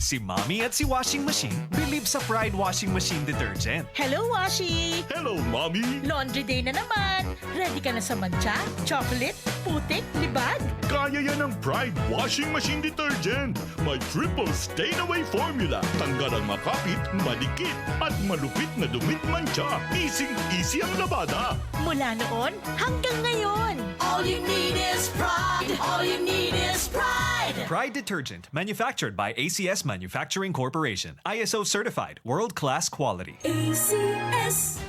Si Mommy at si Washing Machine believe sa Pride Washing Machine Detergent. Hello, Washi! Hello, Mommy! Laundry day na naman! Ready ka na sa mancha, chocolate, putik, libag? Kaya yan ng Pride Washing Machine Detergent. May triple stain-away formula. Tanggal ang makapit, madikit, at malupit na dumit mancha. Easy ang labada. Mula noon hanggang ngayon. All you need is pride. All you need is pride. Pride Detergent, manufactured by ACS Manufacturing Corporation. ISO certified, world-class quality. ACS.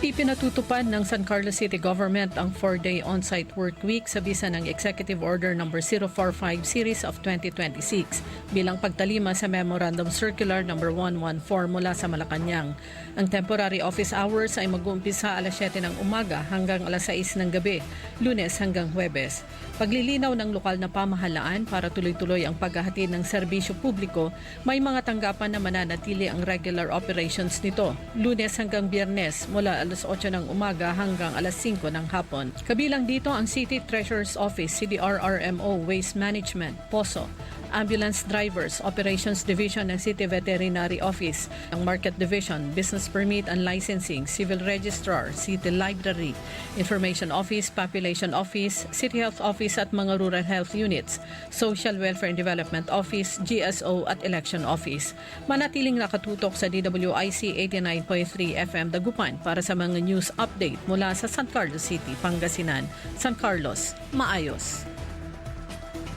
Ipinatutupad ng San Carlos City Government ang 4-day on-site work week sa bisa ng Executive Order No. 045 Series of 2026 bilang pagtalima sa Memorandum Circular No. 114 mula sa Malacanang. Ang temporary office hours ay mag-uumpisa alas 7 ng umaga hanggang alas 6 ng gabi, Lunes hanggang Huwebes. Paglilinaw ng lokal na pamahalaan para tuloy-tuloy ang paghahatid ng serbisyo publiko, may mga tanggapan na mananatili ang regular operations nito, Lunes hanggang Biyernes mula alas 8 ng umaga hanggang alas 5 ng hapon. Kabilang dito ang City Treasurer's Office, CDRRMO, Waste Management, POSO, Ambulance Drivers, Operations Division ng City Veterinary Office, ang Market Division, Business Permit and Licensing, Civil Registrar, City Library, Information Office, Population Office, City Health Office at mga Rural Health Units, Social Welfare and Development Office, GSO at Election Office. Manatiling nakatutok sa DWIC 89.3 FM Dagupan para sa mga news update mula sa San Carlos City, Pangasinan. San Carlos, maayos.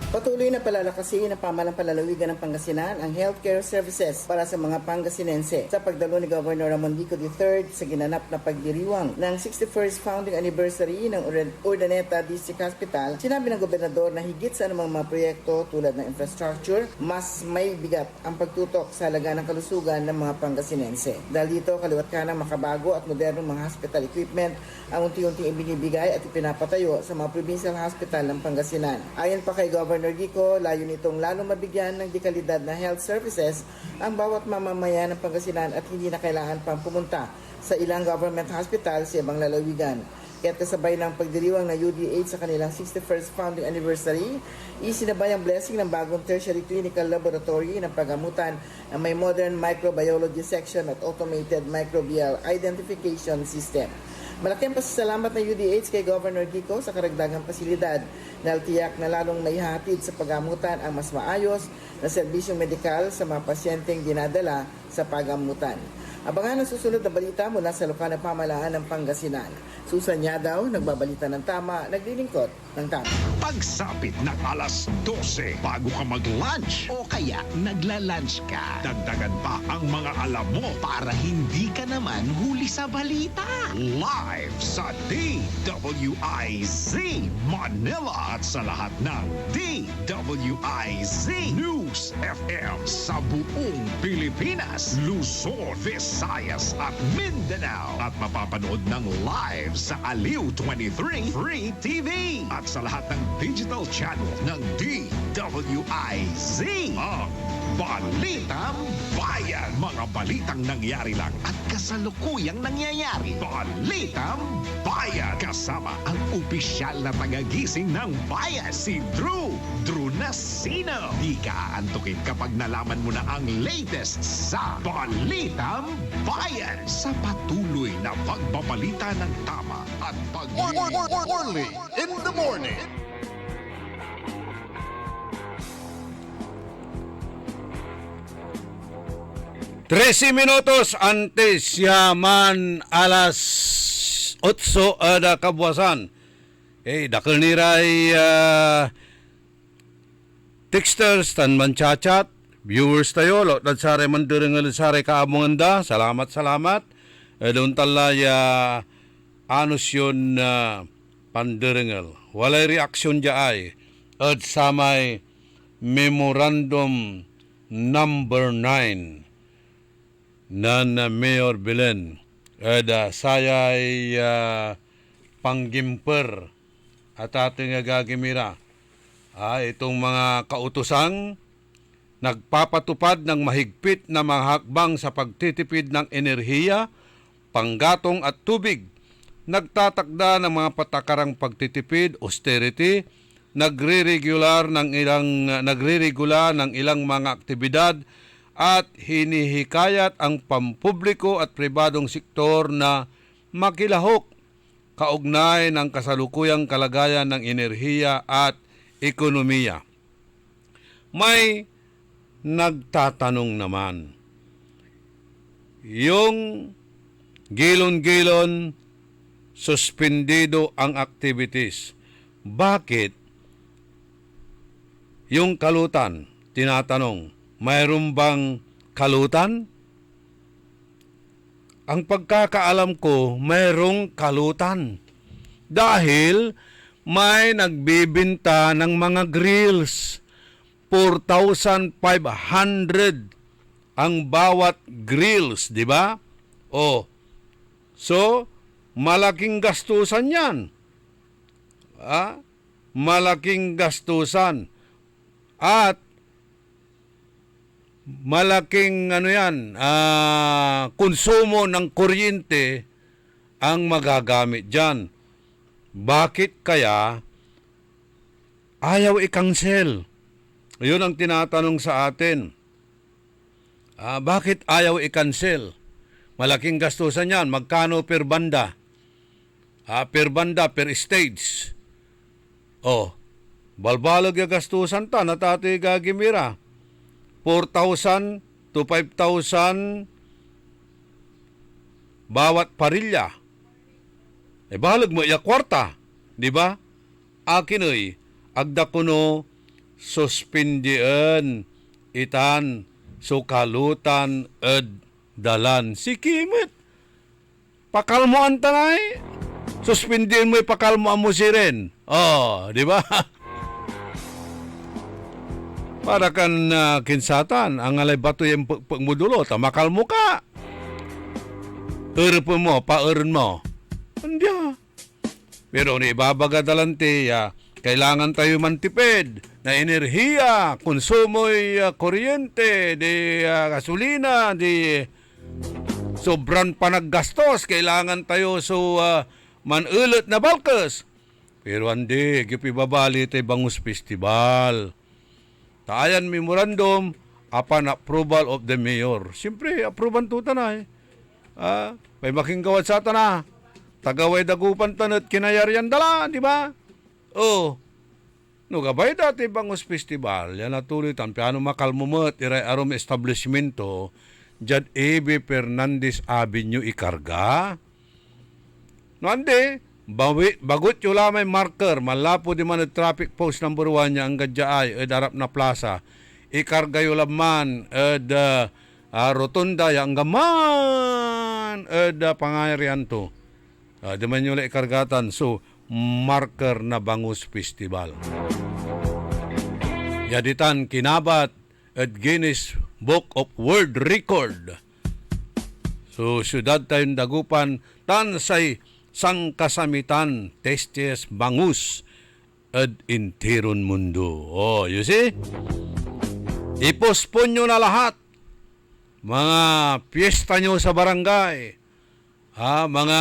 Patuloy na palalakasin ng pamahalang palalawigan ng Pangasinan ang healthcare services para sa mga Pangasinense sa pagdalo ni Governor Ramon Vico III sa ginanap na pagdiriwang ng 61st founding anniversary ng Urdaneta District Hospital. Sinabi ng gobernador na higit sa anumang mga proyekto tulad ng infrastructure, mas may bigat ang pagtutok sa halaga ng kalusugan ng mga Pangasinense. Dahil dito, kaliwat ka ng makabago at modernong mga hospital equipment ang unti-unting ibinibigay at ipinapatayo sa mga provincial hospital ng Pangasinan. Ayon pa kay Governor Gico, layo nitong lalong mabigyan ng dekalidad na health services ang bawat mamamayan ng Pangasinan at hindi na kailangan pang pumunta sa ilang government hospital sa ibang lalawigan. Kaya't kasabay ng pagdiriwang ng UDH sa kanilang 61st founding anniversary, isinabay ang blessing ng bagong tertiary clinical laboratory ng paggamutan na may modern microbiology section at automated microbial identification system. Malaking pasasalamat ng UDH kay Governor Gico sa karagdagang pasilidad na tiyak na lalong maihatid sa paggamutan ang mas maayos na serbisyong medikal sa mga pasyenteng dinadala sa paggamutan. Abangan ang susunod na balita mula sa lokal na pamahalaan ng Pangasinan. Susan Yadaw, nagbabalita ng tama, naglilingkod ng tama. Pagsapit ng alas 12 bago ka mag-lunch o kaya nagla-lunch ka. Dagdagan pa ang mga alam mo para hindi ka naman huli sa balita. Live sa DWIZ Manila at sa lahat ng DWIZ News FM sa buong Pilipinas, Luzon, Visayas at Mindanao. At mapapanood ng live sa Aliw 23 Free TV at sa lahat ng digital channel ng DWIZ. Ang Balitang Bayan. Mga balitang nangyari lang at kasalukuyang nangyayari. Balitang Bayan. Kasama ang opisyal na tagagising ng bayan, si Drew Nasino. Di ka aantukin kapag nalaman mo na ang latest sa Balitang Bayan. Sa patuloy na pagbabalita ng tama at Orly in the morning. Trece minutos antes yaman alas 8 ada kabuasan. Dakal niray texters tan manchat, viewers tayo, lot at sare mandiringal sare kaamonganda, salamat. Doon talaya anus yun pandiringal. Walay reaksyon ay at samay memorandum number 9 nan Mayor Belen. Sayay panggimper at ating gagimira. Itong mga kautosang nagpapatupad ng mahigpit na mga hakbang sa pagtitipid ng enerhiya, panggatong at tubig, nagtatakda ng mga patakarang pagtitipid, austerity, nagre-regula ng ilang mga aktibidad at hinihikayat ang pampubliko at pribadong sektor na makilahok kaugnay ng kasalukuyang kalagayan ng enerhiya at ekonomiya. May nagtatanong naman, yung gilon-gilon suspendido ang activities. Bakit yung kalutan? Tinatanong, mayroon bang kalutan? Ang pagkakaalam ko, mayroong kalutan. Dahil may nagbibinta ng mga grills. 4,500 ang bawat grills, di ba? So, malaking gastusan yan. Malaking gastusan. At malaking konsumo ng kuryente ang magagamit dyan. Bakit kaya ayaw i-cancel? Yun ang tinatanong sa atin. Bakit ayaw i-cancel? Malaking gastusan yan. Magkano per banda? Per banda, per stage. Balbalag yung gastusan ta, natati gagimira. 4,000 to 5,000 bawat parilya. Bahalag mo iya kwarta, di ba? Akin ay agda kuno suspendian itan sukalutan dalan. Si Kimit, pakalmoan tanay. Suspendin mo ipakalmoan mo si Ren. Di ba? Para kan kinsatan, ang alay bato yung pagmudulo, tamakal mo ka. Erpo mo, paerin mo. Hindi. Pero ni ibabagadalanti, kailangan tayo mantipid na enerhiya, konsumo'y kuryente, di gasolina, di sobrang panaggastos, kailangan tayo manulot na balkas. Pero hindi, gipibabali tayo bangus festival. Taayan memorandum upon approval of the mayor. Siyempre, approval to tanay. May makinggawad sa tanah. Tagaway dagupan tanat kinayarian dala, di ba? Gabay dati bangus festival. Yan natuloy tan. Piano makalmumot, iray arom establishmento, Jad A.B. Fernandez Avenue ikarga. Andi, bagut yung lamay marker, malapo di man traffic post number 1 niya ang gadyaay, darap na plaza. Ikarga yung laman, rotunda yung gaman, pangayarian to. Di man yung ikargatan, so, marker na bangus festival. Yaditan kinabat at Guinness Book of World Record. So, syudad tayong dagupan, tansay sang kasamitan, testes, bangus, at intiron mundo. You see? Ipospon nyo na lahat. Mga piyesta nyo sa barangay. Mga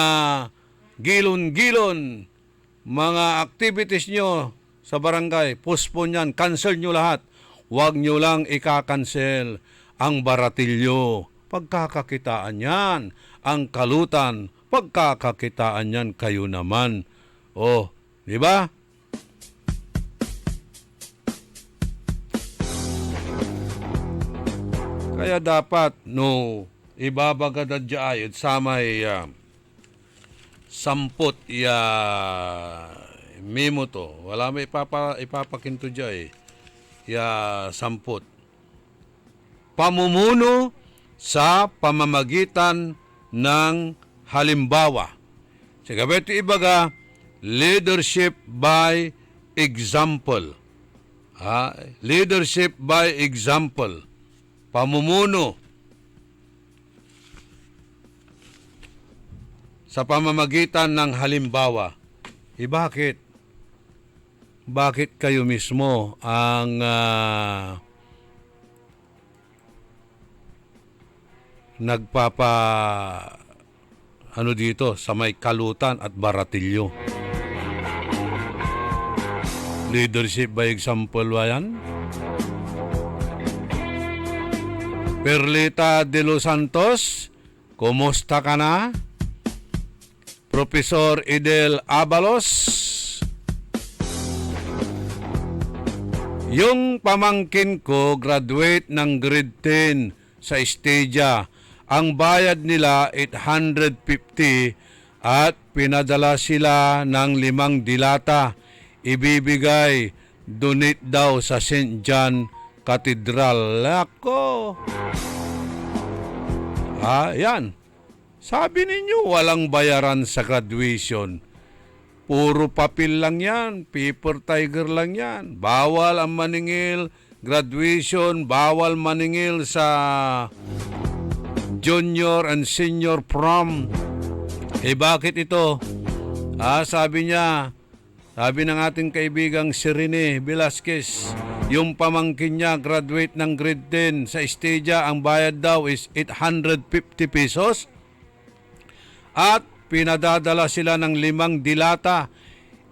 gilon-gilon. Mga activities nyo sa barangay. Pospon yan. Cancel nyo lahat. Huwag nyo lang ika-cancel ang baratilyo. Pagkakakitaan yan. Ang kalutan. Pagkakakitaan yan kayo naman. Di ba? Kaya dapat, ibabagad at jaayot sa may sampot mimo to. Wala may ipapakinto dya samput. Pamumuno sa pamamagitan ng halimbawa. Sa gabet ibaga, leadership by example. Leadership by example. Pamumuno sa pamamagitan ng halimbawa. Bakit? Bakit kayo mismo ang dito sa may Kalutan at Baratilyo? Leadership by example ba yan? Perlita de los Santos, kumusta ka na? Professor Idel Abalos, yung pamangkin ko graduate ng grade 10 sa Estadia. Ang bayad nila 850 at pinadala sila ng 5 dilata. Ibibigay, donate daw sa St. John Cathedral. Ako. Yan. Sabi ninyo, walang bayaran sa graduation. Puro papel lang yan, paper tiger lang yan. Bawal ang maningil, graduation, bawal maningil sa junior and senior prom. Bakit ito? Sabi ng ating kaibigang si Rene Velasquez, yung pamangkin niya graduate ng grade 10 sa Estadia, ang bayad daw is 850 pesos. At pinadadala sila ng 5 dilata.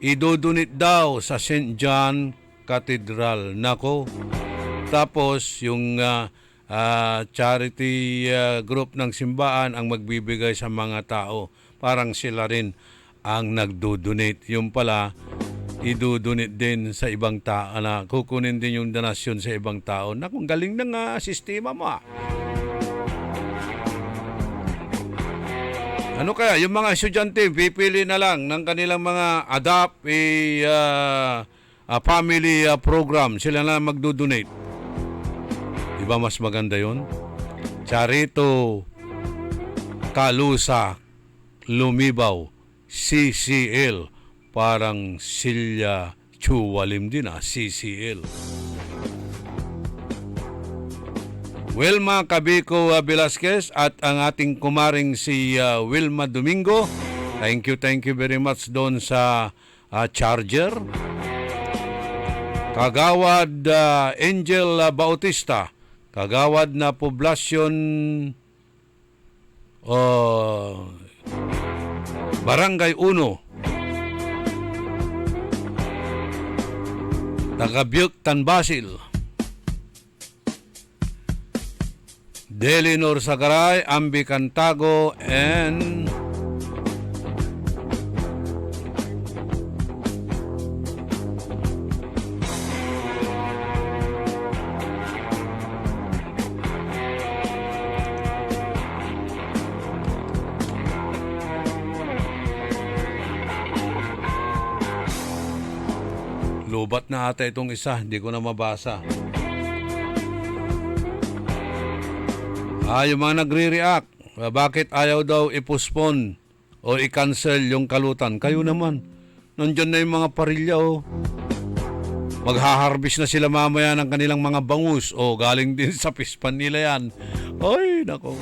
Idudunit daw sa St. John Cathedral. Nako. Tapos yung charity group ng simbahan ang magbibigay sa mga tao. Parang sila rin ang nagdudunit. Yung pala, idudunit din sa ibang tao. Kukunin din yung donasyon sa ibang tao. Naku, galing ng sistema mo. Ano kaya, yung mga estudyante, pipili na lang ng kanilang mga adapt family program. Sila na magdodonate. Diba mas maganda yun? Charito, Kalusa, Lumibaw, CCL. Parang Silya Chuwalim din CCL. Wilma Cabico Velasquez at ang ating kumaring si Wilma Domingo. Thank you very much doon sa charger. Kagawad Angel Bautista, Kagawad na poblasyon Barangay 1, Tagabyuk Tanbasil. Delinor Sagaray, Ambi Cantago, and lubat na ata itong isa, hindi ko na mabasa. Yung mga nagre-react, bakit ayaw daw i-postpone o i-cancel yung Kalutan? Kayo naman, nandyan na yung mga parilya. Magha-harvest na sila mamaya ng kanilang mga bangus. Galing din sa pispan nila yan. Ay, nako.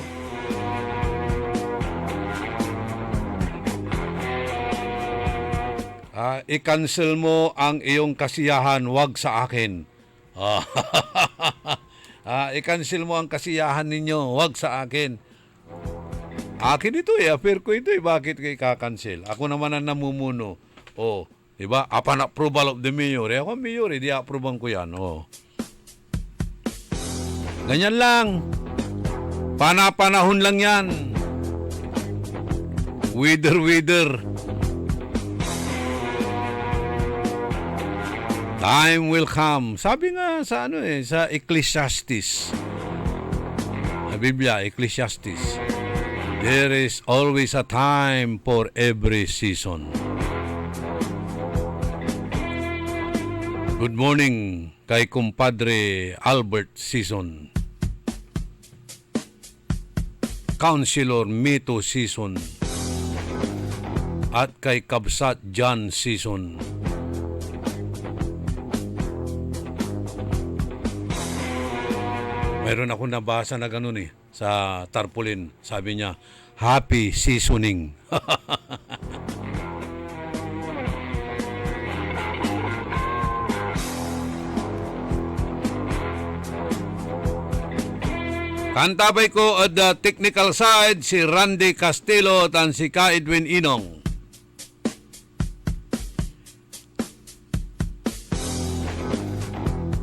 I-cancel mo ang iyong kasiyahan, wag sa akin. I-cancel mo ang kasiyahan ninyo, wag sa akin. Akin ito affair ko ito bakit kayo kakancel? Ako naman ang namumuno. Diba? Upon approval of the mayor. Ako mayor, di approvean ko yan. Ganyan lang. Panapanahon lang yan. Wither. Time will come. Sabi nga sa sa Ecclesiastes. Sa Biblia, Ecclesiastes. There is always a time for every season. Good morning, kay kumpadre Albert Season, Councilor Mito Season, at kay Kabsat John Season. Mayroon ako nabasa na ganun sa tarpaulin. Sabi niya, happy seasoning. Kantabay ko at the technical side si Randy Castillo at si Ka Edwin Inong.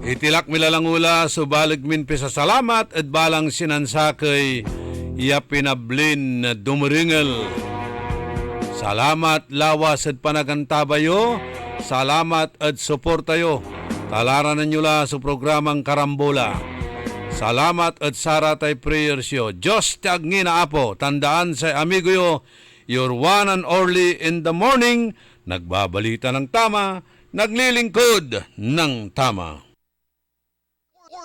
Itilak milalangula subalig min pisa salamat at balang sinansakay iya pinablin na dumaringel. Salamat lawas at panagantabayo, salamat at suportayo. Talaranan nyo la sa programang Karambola. Salamat at saratay prayers yo. Diyos ti agngina apo, tandaan sa amigo yo, your one and only in the morning, nagbabalita ng tama, naglilingkod ng tama.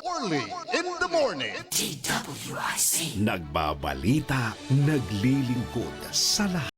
Early in the morning. Nagbabalita, naglilingkod sa lahat.